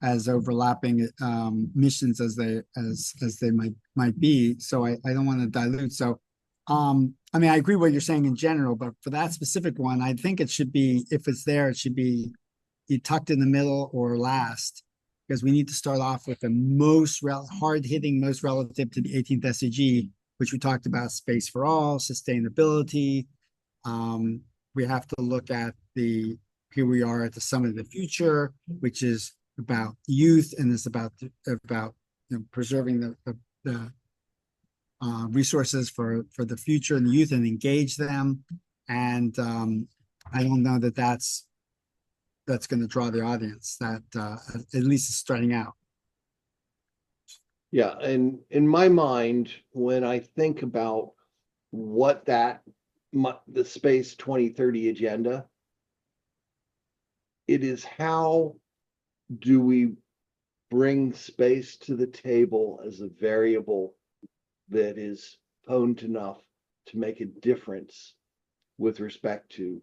as overlapping missions as they might be. So I don't want to dilute. So I mean, I agree what you're saying in general, but for that specific one, I think it should be, if it's there, it should be tucked in the middle or last, because we need to start off with the most hard-hitting, most relative to the 18th SDG, which we talked about: space for all, sustainability. We have to look at here we are at the Summit of the Future, which is about youth, and it's about preserving the resources for the future and the youth and engage them. And I don't know that that's going to draw the audience that at least is starting out. Yeah, and in my mind, when I think about what the Space 2030 agenda, it is how do we bring space to the table as a variable that is potent enough to make a difference with respect to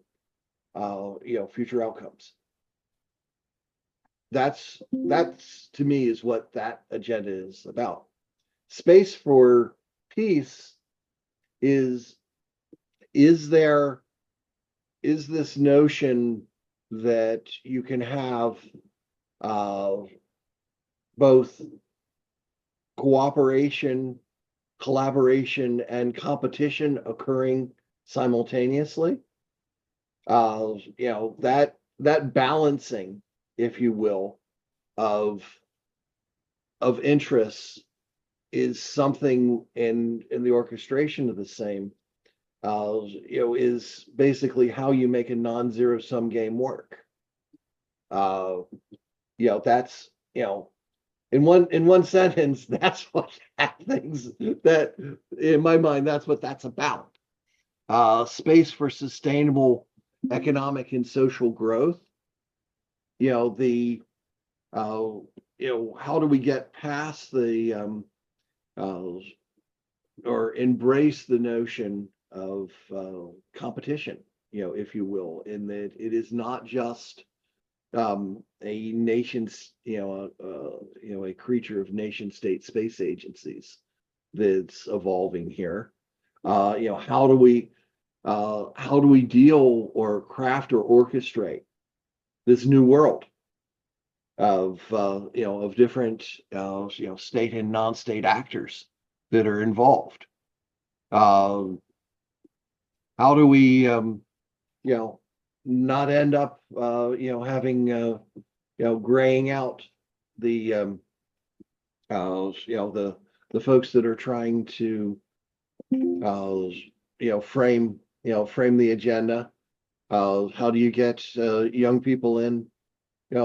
future outcomes. That's to me is what that agenda is about. Space for peace is this notion that you can have both cooperation, collaboration, and competition occurring simultaneously. That balancing, if you will, of interests is something in the orchestration of the same, is basically how you make a non-zero sum game work. That's, in one sentence, that's what that in my mind, that's what that's about. Space for sustainable economic and social growth. How do we get past or embrace the notion of competition, if you will, in that it is not just a nation's, a creature of nation state space agencies that's evolving here. How do we deal or craft or orchestrate this new world of different state and non-state actors that are involved? How do we not end up having graying out the folks that are trying to frame the agenda? How do you get young people in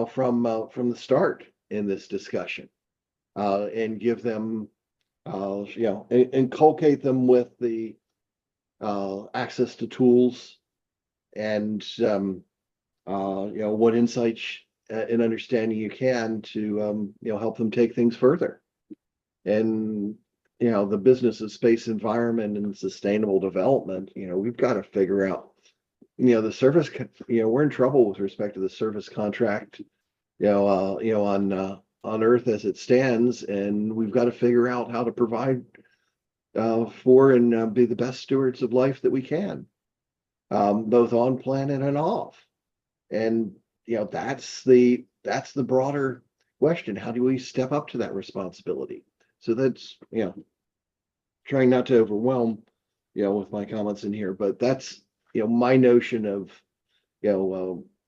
from the start in this discussion, and give them inculcate them with the access to tools and what insights and understanding you can to help them take things further. And the business of space environment and sustainable development, we've got to figure out the service, we're in trouble with respect to the service contract, on Earth as it stands, and we've got to figure out how to provide for and be the best stewards of life that we can, both on planet and off. And that's the broader question. How do we step up to that responsibility? So that's trying not to overwhelm with my comments in here, but that's my notion of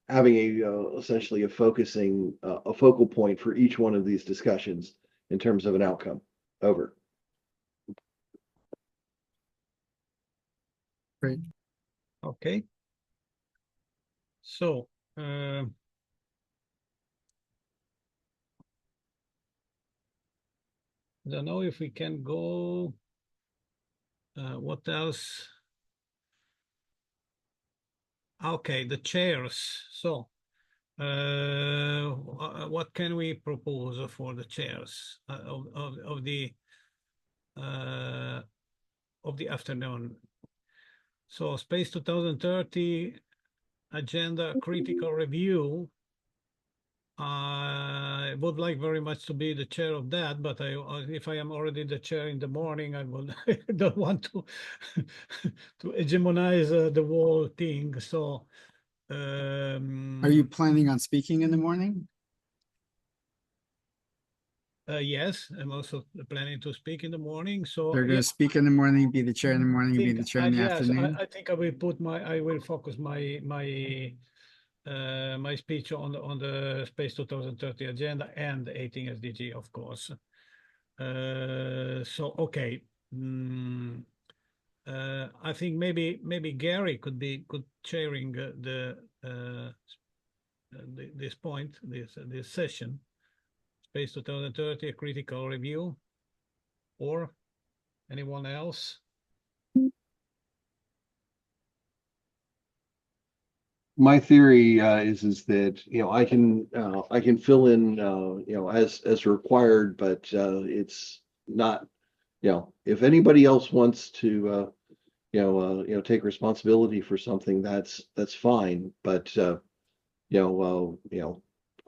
having essentially a focal point for each one of these discussions in terms of an outcome. Over. Great. Okay. So, I don't know if we can go, what else? Okay, the chairs. So, what can we propose for the chairs of the afternoon? So, Space 2030 agenda critical review. I would like very much to be the chair of that, but if I am already the chair in the morning, I don't want to to hegemonize the whole thing. So, Are you planning on speaking in the morning? yes, I'm also planning to speak in the morning. So They're going to speak in the morning, be the chair in the morning, be the chair in the yes, afternoon. I think I will focus my speech on the Space 2030 agenda and the 18 SDG, of course. So okay, I think maybe Gary could chairing this point, this session, Space 2030 a critical review, or anyone else? My theory is that I can fill in as required, but it's not if anybody else wants to take responsibility for something, that's fine. But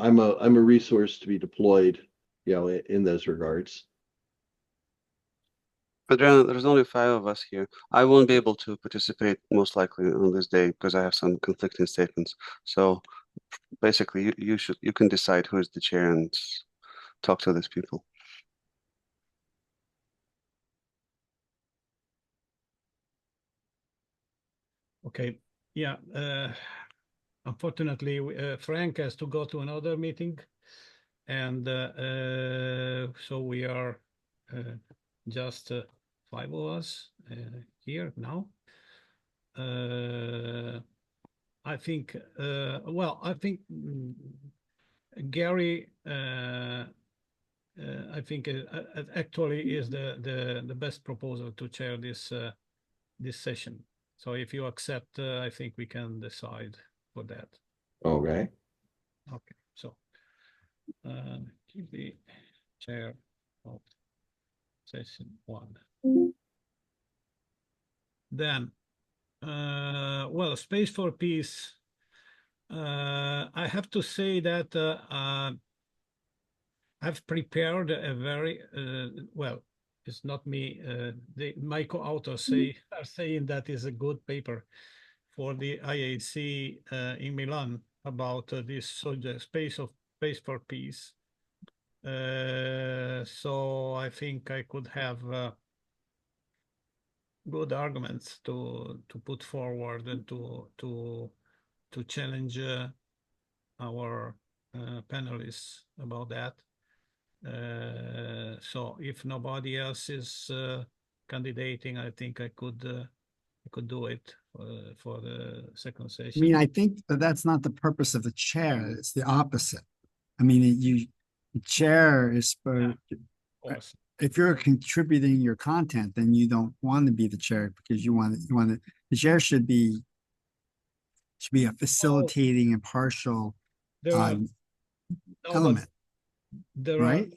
I'm a resource to be deployed in those regards. Adriano, there's only 5 of us here. I won't be able to participate most likely on this day because I have some conflicting statements. So basically, you can decide who is the chair and talk to these people. Okay, yeah. Unfortunately, Frank has to go to another meeting, and so we are just 5 of us here now. I think, I think Gary, I think actually is the best proposal to chair this session. So if you accept, I think we can decide for that. Okay. Okay, so the chair of session 1. Then, well, Space for Peace. I have to say that I've prepared a very well. It's not me. My co-authors are saying that is a good paper for the IAC in Milan about this subject, Space for Peace. So I think I could have good arguments to put forward and to challenge our panelists about that. So if nobody else is candidating, I think I could do it for the second I session. mean, I think that's not the purpose of the chair. It's the opposite. I mean, the chair is supposed. If you're contributing your content, then you don't want to be the chair because the chair should be a facilitating, impartial element, there right?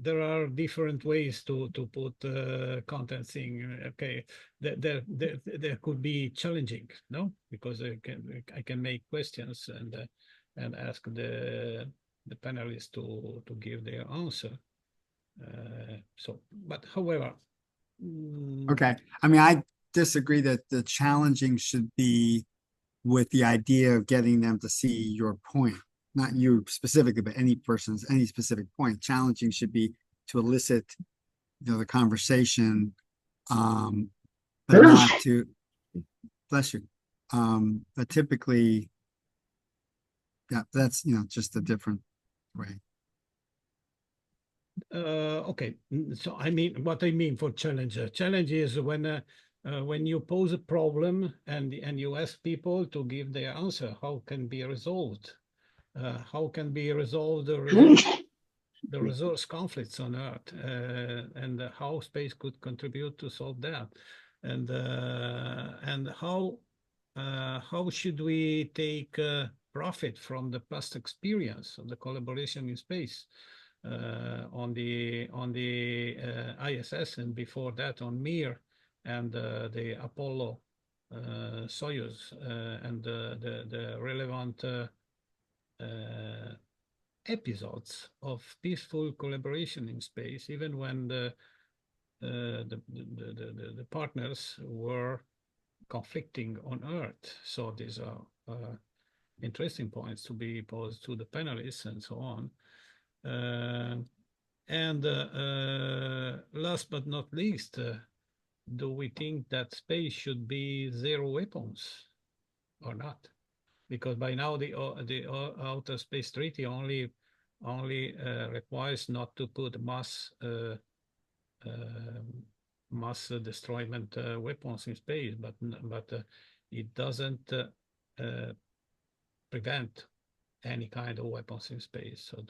there are different ways to put contents in. Okay, there could be challenging, no, because I can make questions and ask the panelists to give their answer. So, but however, Okay, I mean, I disagree that the challenging should be with the idea of getting them to see your point, not you specifically, but any specific point. Challenging should be to elicit, the conversation, but not to, bless you. But typically, yeah, that's, just a different way. Okay, so I mean, what I mean for challenge is when you pose a problem and you ask people to give their answer, how can be resolved? How can be resolved the resource conflicts on Earth, and how space could contribute to solve that, and how should we take profit from the past experience of the collaboration in space? On the ISS, and before that on Mir and the Apollo Soyuz, and the relevant episodes of peaceful collaboration in space, even when the partners were conflicting on Earth. So these are interesting points to be posed to the panelists and so on. And last but not least, do we think that space should be zero weapons or not? Because by now the Outer Space Treaty only requires not to put mass destroyment weapons in space, but it doesn't prevent any kind of weapons in space. So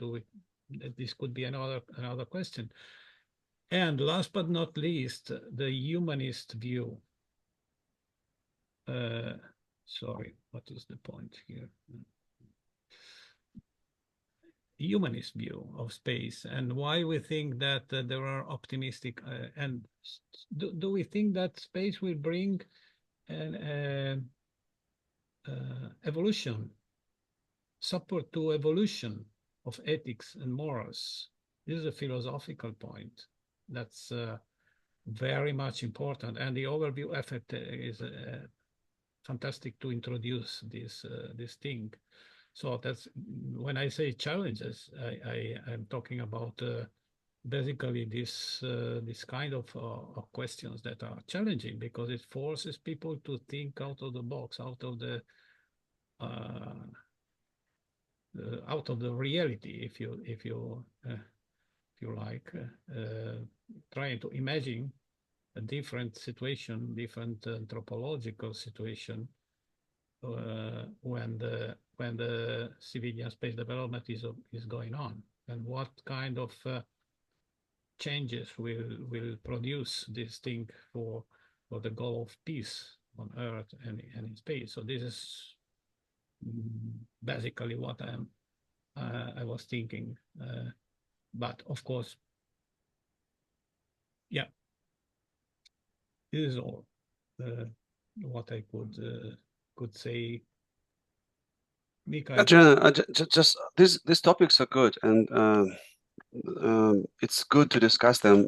this could be another question. And last but not least, the humanist view. Sorry, what is the point here? Humanist view of space, and why we think that there are optimistic and do we think that space will bring an evolution, support to evolution of ethics and morals? This is a philosophical point that's very much important, and the overview effect is fantastic to introduce this thing. So that's when I say challenges, I'm talking about basically this kind of questions that are challenging, because it forces people to think out of the box, out of the reality, if you like, trying to imagine a different situation, different anthropological situation, when the civilian space development is going on, and what kind of changes will produce this thing for the goal of peace on Earth and in space. So this is basically what I was thinking, but of course, yeah, this is all what I could say. Mikhail. Adriano, just these topics are good, and it's good to discuss them.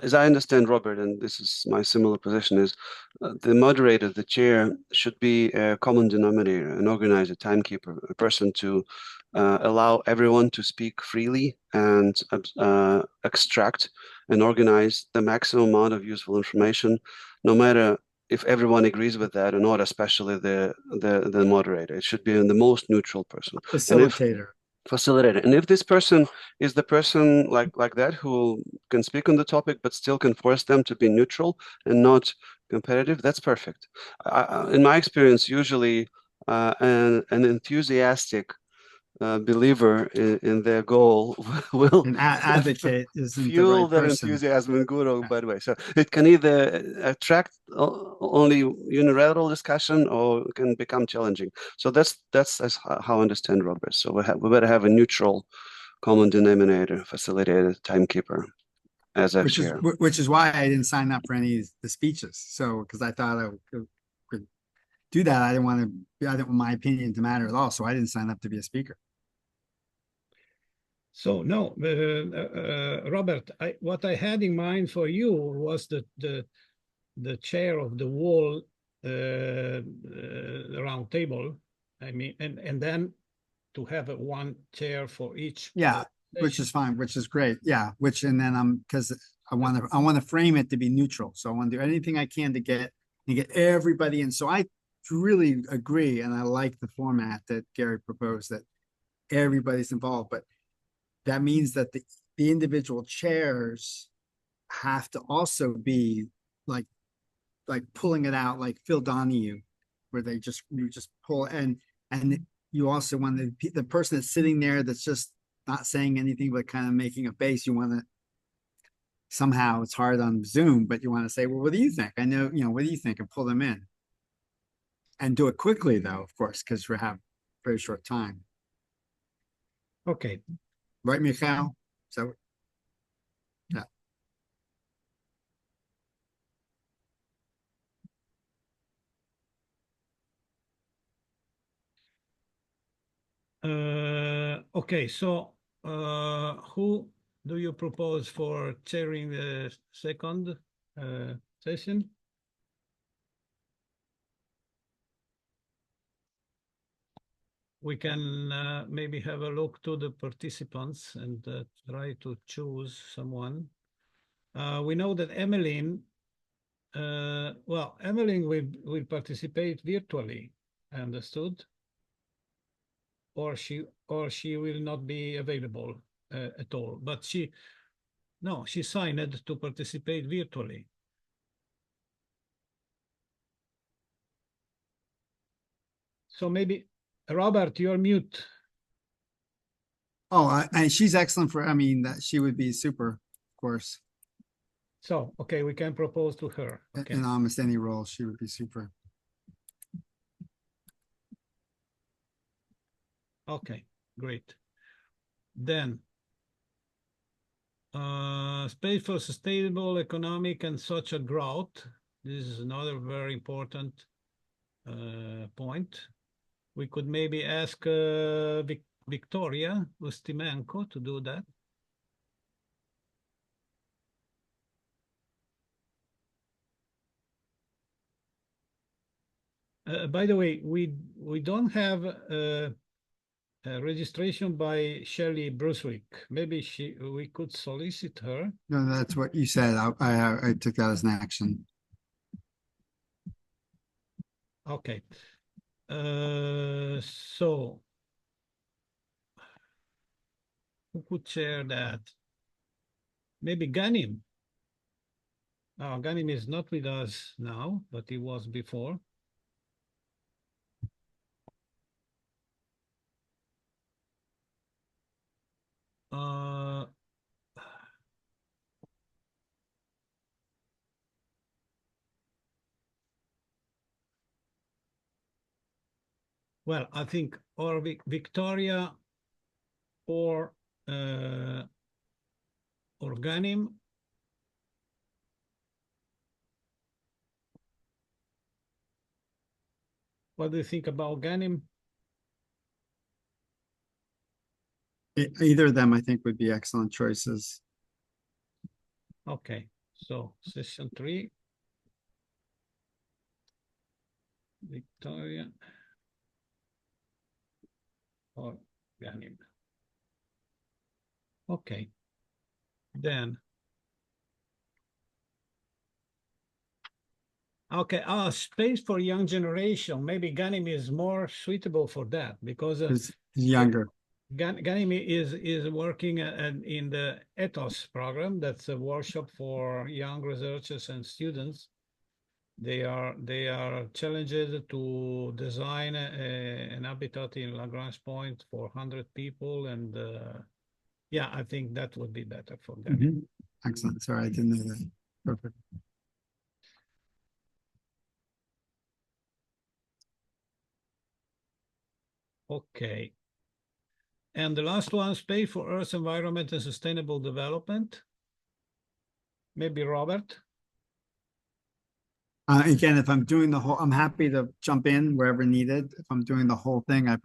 As I understand, Robert, and this is my similar position, is the moderator, the chair, should be a common denominator, an organizer, timekeeper, a person to allow everyone to speak freely and extract and organize the maximum amount of useful information, no matter if everyone agrees with that or not, especially the moderator. It should be the most neutral person. Facilitator. And if this person is the person like that who can speak on the topic but still can force them to be neutral and not competitive, that's perfect. In my experience, usually an enthusiastic believer in their goal will advocate fuel their enthusiasm and good, by the way. So it can either attract only unilateral discussion or it can become challenging. So that's how I understand Robert. So we better have a neutral common denominator, facilitator, timekeeper as a Which is, chair. which is why I didn't sign up for any of the speeches. So, because I thought I could do that. I didn't want my opinion to matter at all. So I didn't sign up to be a speaker. So no, Robert, what I had in mind for you was the chair of the wall round table. I mean, and then to have one chair for each. Yeah, which is fine, which is great. Yeah, and then because I want to frame it to be neutral. So I want to do anything I can to get everybody in. So I really agree, and I like the format that Gary proposed, that everybody's involved. But that means that the individual chairs have to also be like pulling it out, like Phil Donahue, where you just pull, and you also want the person that's sitting there that's just not saying anything but kind of making a face. You want to somehow, it's hard on Zoom, but you want to say, well, what do you think? I know, what do you think? And pull them in. And do it quickly, though, of course, because we have very short time. Okay. Right, Mikhail? So, yeah. Okay, so who do you propose for chairing the second session? We can maybe have a look to the participants and try to choose someone. We know that Emmeline, Emmeline will participate virtually, I understood, or she will not be available at all. But she signed to participate virtually. So maybe, Robert, you're mute. Oh, and she's excellent that she would be super, of course. So, okay, we can propose to her. Okay. In almost any role, she would be super. Okay, great. Then, space for sustainable economic and social growth. This is another very important point. We could maybe ask Victoria Ustimenko to do that. By the way, we don't have registration by Shelley Brunswick. Maybe we could solicit her. No, that's what you said. I took that as an action. Okay. So who could chair that? Maybe Ghanim. Ghanim is not with us now, but he was before. Well, I think or Victoria or Ghanim. What do you think about Ghanim? Either of them, I think, would be excellent choices. Okay, so session 3. Victoria or Ghanim. Okay, then. Okay, space for young generation. Maybe Ghanim is more suitable for that because It's younger. Ghanim is working in the Ethos program. That's a workshop for young researchers and students. They are challenged to design an habitat in Lagrange Point for 100 people, and yeah, I think that would be better for them. Excellent. Sorry, I didn't know that. Perfect. Okay. And the last one, Space for Earth, Environment, and Sustainable Development. Maybe Robert. Again, if I'm doing the whole, I'm happy to jump in wherever needed. If I'm doing the whole thing, I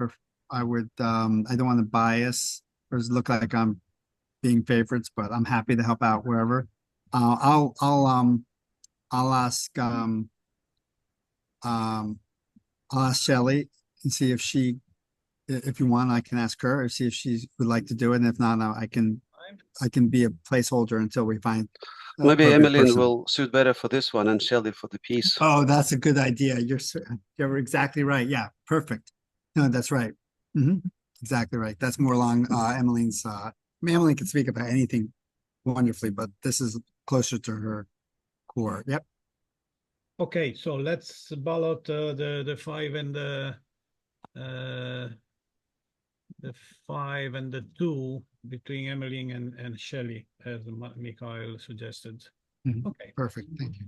would, I don't want to bias or look like I'm being favorites, but I'm happy to help out wherever. I'll ask, I'll ask Shelley and see if she, if you want, I can ask her or see if she would like to do it. And if not, I can be a placeholder until we find. Maybe appropriate Emmeline person. will suit better for this one and Shelley for the piece. Oh, that's a good idea. You're exactly right. Yeah, perfect. No, that's right. Exactly right. That's more along Emmeline's. Emmeline can speak about anything wonderfully, but this is closer to her core. Yep. Okay, so let's ballot the 5 and the 5 and the 2 between Emmeline and Shelley, as Mikhail suggested. Okay. Perfect. Thank you.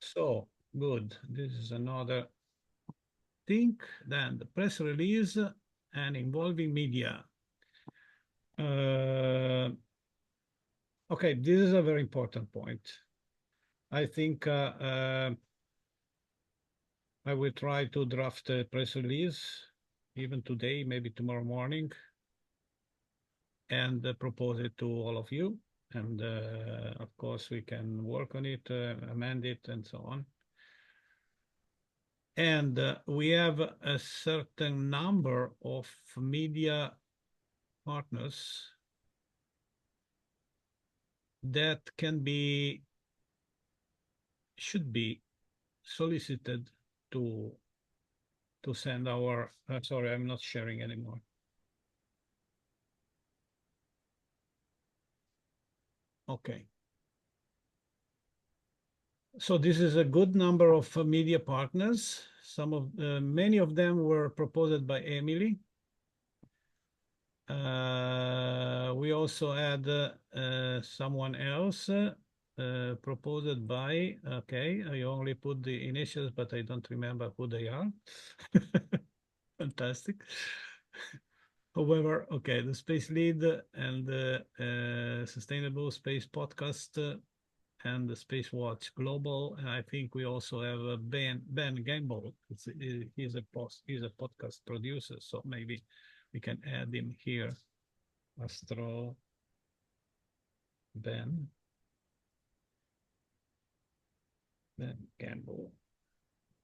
So good. This is another thing. Then the press release and involving media. Okay, this is a very important point. I think I will try to draft a press release even today, maybe tomorrow morning, and propose it to all of you. And of course, we can work on it, amend it, and so on. And we have a certain number of media partners that should be solicited to send our, sorry, I'm not sharing anymore. Okay. So this is a good number of media partners. Many of them were proposed by Emily. We also had someone else proposed by, okay, I only put the initials, but I don't remember who they are. Fantastic. However, okay, the Space Lead and the Sustainable Space Podcast and the Space Watch Global. And I think we also have Ben Gamble. He's a podcast producer, so maybe we can add him here. Astro Ben Gamble.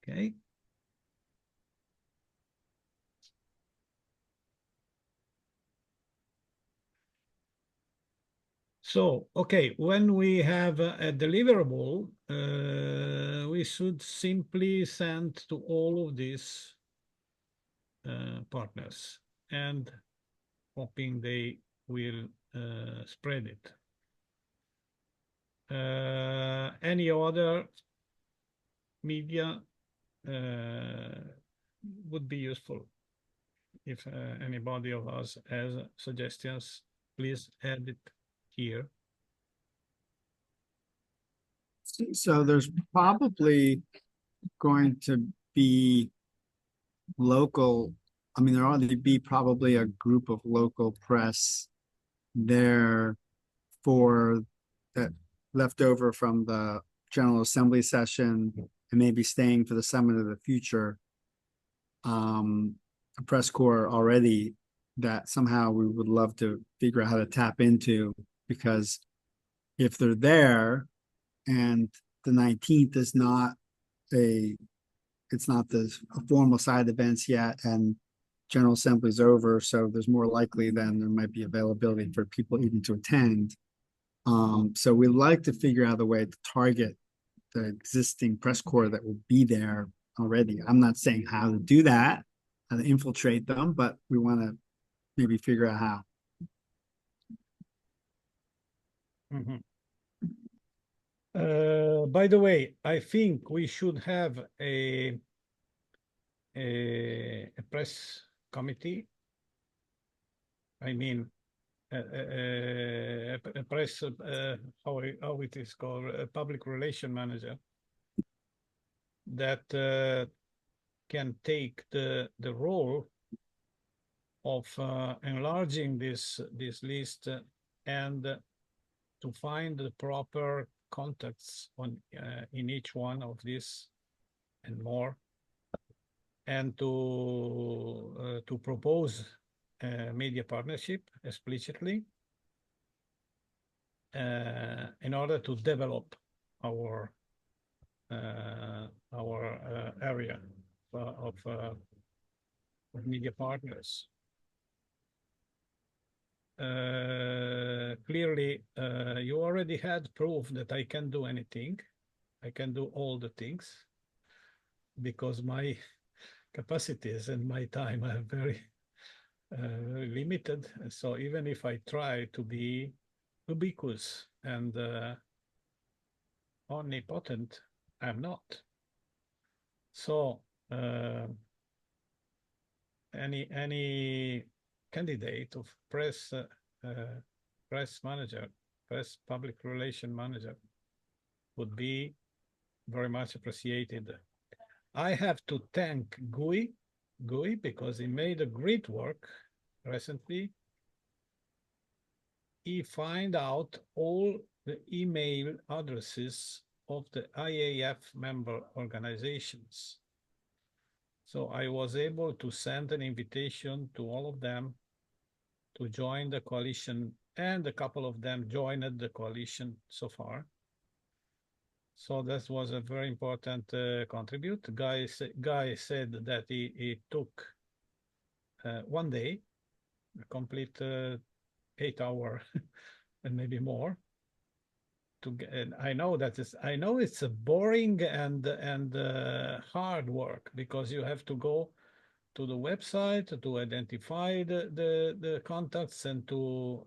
Okay. So, okay, when we have a deliverable, we should simply send to all of these partners and hoping they will spread it. Any other media would be useful. If anybody of us has suggestions, please add it here. So there's probably going to be local, I mean, there ought to be probably a group of local press there for that left over from the General Assembly session and maybe staying for the Summit of the Future. A press corps already that somehow we would love to figure out how to tap into, because if they're there and the 19th is not it's not the formal side events yet and General Assembly's over, so there's more likely then there might be availability for people even to attend. So we'd like to figure out a way to target the existing press corps that will be there already. I'm not saying how to do that, how to infiltrate them, but we want to maybe figure out how. By the way, I think we should have a press committee. I mean, a press, how it is called, a public relation manager that can take the role of enlarging this list and to find the proper contacts on in each one of these and more, and to propose a media partnership explicitly in order to develop our area of media partners. Clearly, you already had proof that I can do anything. I can do all the things because my capacities and my time are very limited. So even if I try to be ubiquitous and omnipotent, I'm not. So any candidate of press manager, press public relation manager would be very much appreciated. I have to thank Gui because he made a great work recently. He found out all the email addresses of the IAF member organizations. So I was able to send an invitation to all of them to join the coalition, and a couple of them joined the coalition so far. So that was a very important contribute. Guy said that he took 1 day, a complete 8-hour and maybe more. And I know it's a boring and hard work because you have to go to the website to identify the contacts and to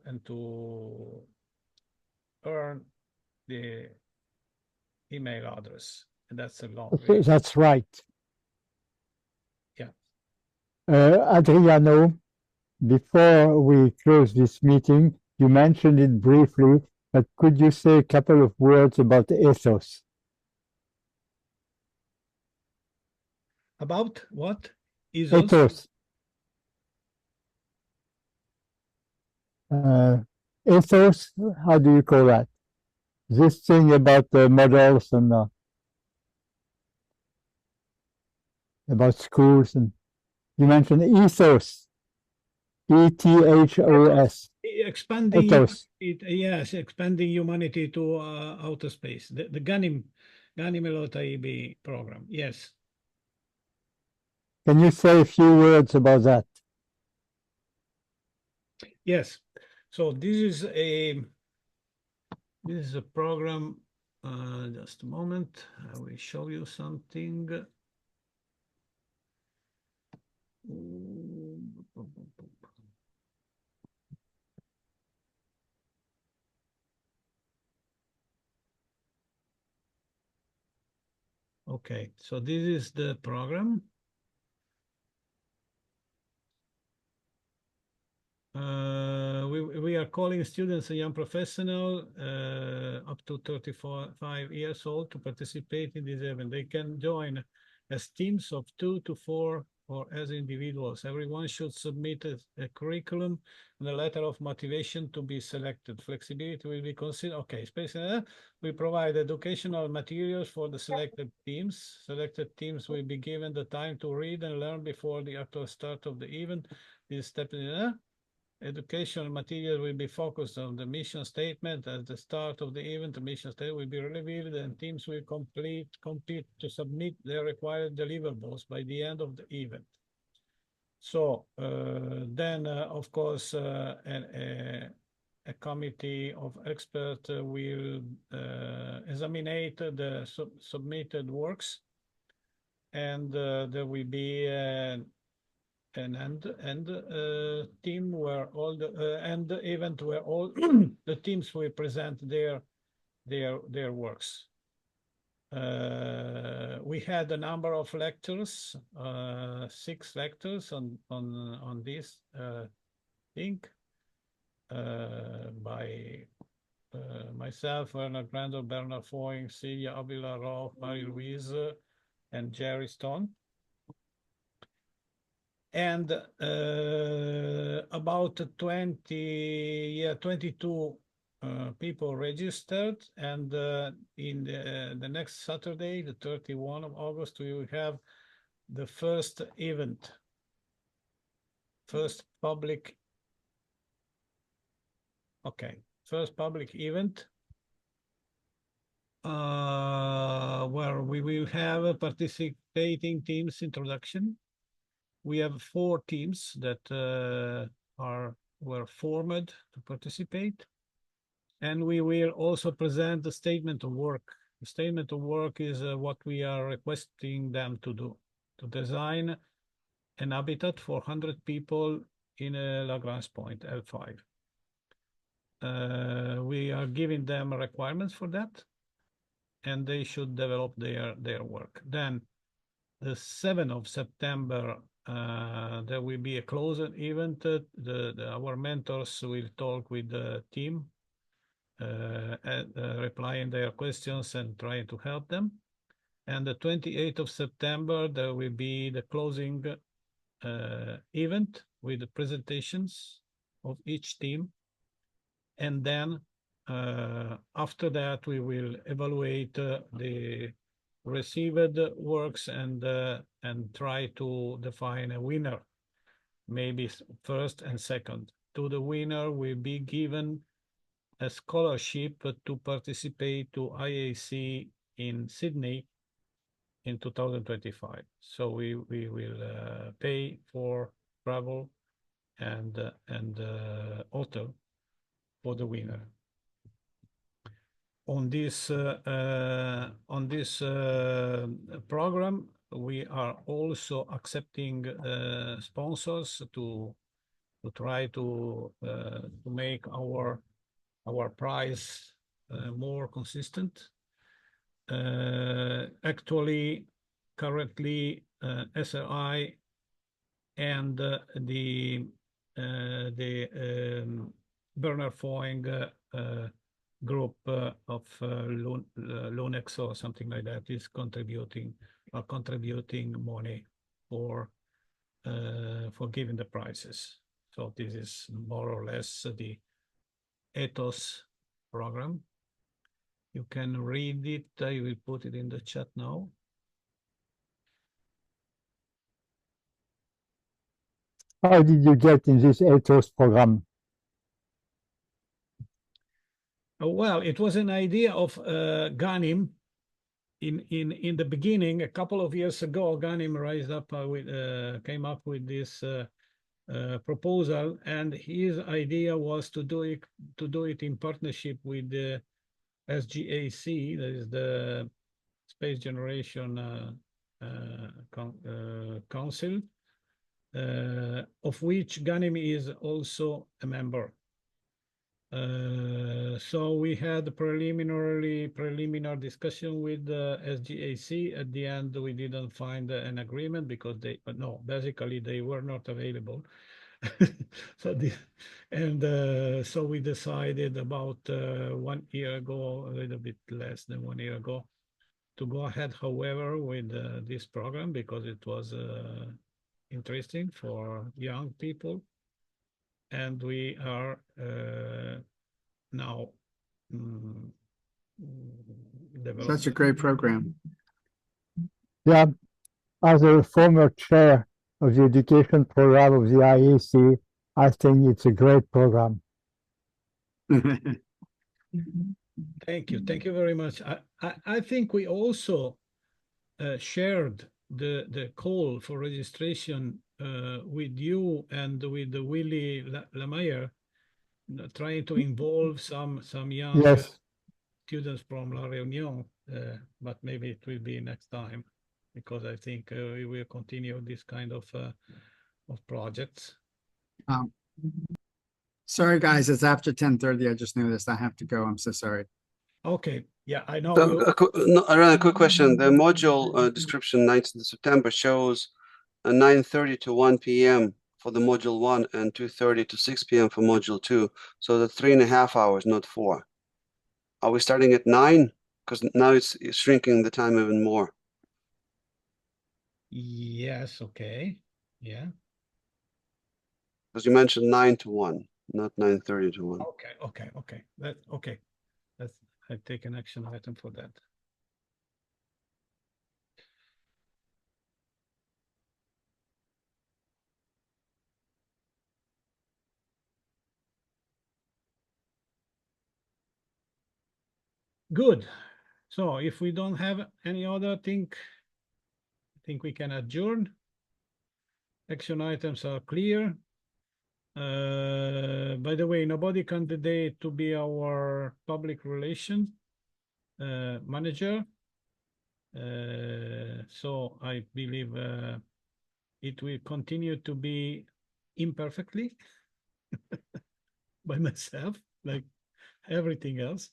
earn the email address, and that's a long way. That's right. Yeah. Adriano, before we close this meeting, you mentioned it briefly, but could you say a couple of words about the ethos? About what? Ethos. Ethos, how do you call that? This thing about the models and about schools, and you mentioned ethos, ETHOS. Expanding ethos. Yes, expanding humanity to outer space. The Ghanim SAlotaibi program. Yes. Can you say a few words about that? Yes. So this is a program. Just a moment. I will show you something. Okay, so this is the program. We are calling students and young professionals up to 35 years old to participate in this event. They can join as teams of 2 to 4 or as individuals. Everyone should submit a curriculum and a letter of motivation to be selected. Flexibility will be considered. Okay, we provide educational materials for the selected teams. Selected teams will be given the time to read and learn before the actual start of the event. This step educational material will be focused on the mission statement. At the start of the event, the mission statement will be revealed and teams will compete to submit their required deliverables by the end of the event. So then, of course, a committee of experts will examine the submitted works, and there will be an team where all the and the event where all the teams will present their works. We had a number of lectures, 6 lectures on this thing by myself, Werner Grandel, Bernard Foying, Celia Avila Rolf, Marie Louise, and Jerry Stone. and about 22 people registered, and in the next Saturday, the 31 of August, we will have the first event, first public event where we will have a participating teams introduction. We have 4 teams that were formed to participate, and we will also present the statement of work. The statement of work is what we are requesting them to do, to design an habitat for 100 people in a Lagrange point, L5. We are giving them requirements for that, and they should develop their work. Then the 7th of September, there will be a closed event. Our mentors will talk with the team, replying their questions and trying to help them. And the 28th of September, there will be the closing event with the presentations of each team. And then after that, we will evaluate the received works and try to define a winner, maybe first and second. To the winner will be given a scholarship to participate to IAC in Sydney in 2025. So we will pay for travel and hotel for the winner. On this program, we are also accepting sponsors to try to make our price more consistent. Actually, currently, SRI and the Bernard Foing group of Lunex or something like that is contributing money for giving the prices. So this is more or less the ethos program. You can read it. I will put it in the chat now. How did you get in this ethos program? Well, it was an idea of Ghanim. In the beginning, a couple of years ago, Ghanim came up with this proposal, and his idea was to do it in partnership with the SGAC, that is the Space Generation Council, of which Ghanim is also a member. So we had a preliminary discussion with the SGAC. At the end, we didn't find an agreement because basically they were not available. So we decided about 1 year ago, a little bit less than 1 year ago, to go ahead, however, with this program because it was interesting for young people. And we are now developing. Such a great program. Yeah, as a former chair of the education program of the IAC, I think it's a great program. Thank you very much. I think we also shared the call for registration with you and with Willie Lamayer, trying to involve some young students from La Réunion, but maybe it will be next time, because I think we will continue this kind of projects. Sorry, guys, it's after 10:30. I just noticed I have to go. I'm so sorry. Okay, yeah, I know. A quick question. The module description 19th of September shows 9:30 to 1 p.m. for the module 1 and 2:30 to 6 p.m. for module 2. So the 3.5 hours, not 4. Are we starting at 9? Because now it's shrinking the time even more. Yes, okay. Yeah. Because you mentioned 9 to 1, not 9:30 to 1. Okay. That's, I take an action item for that. Good. So if we don't have any other thing, I think we can adjourn. Action items are clear. By the way, nobody candidate to be our public relation manager. So I believe it will continue to be imperfectly by myself, like everything else.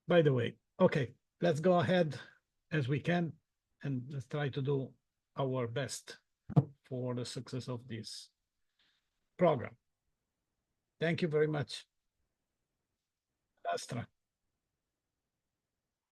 By the way, okay, let's go ahead as we can and let's try to do our best for the success of this program. Thank you very much. Astra.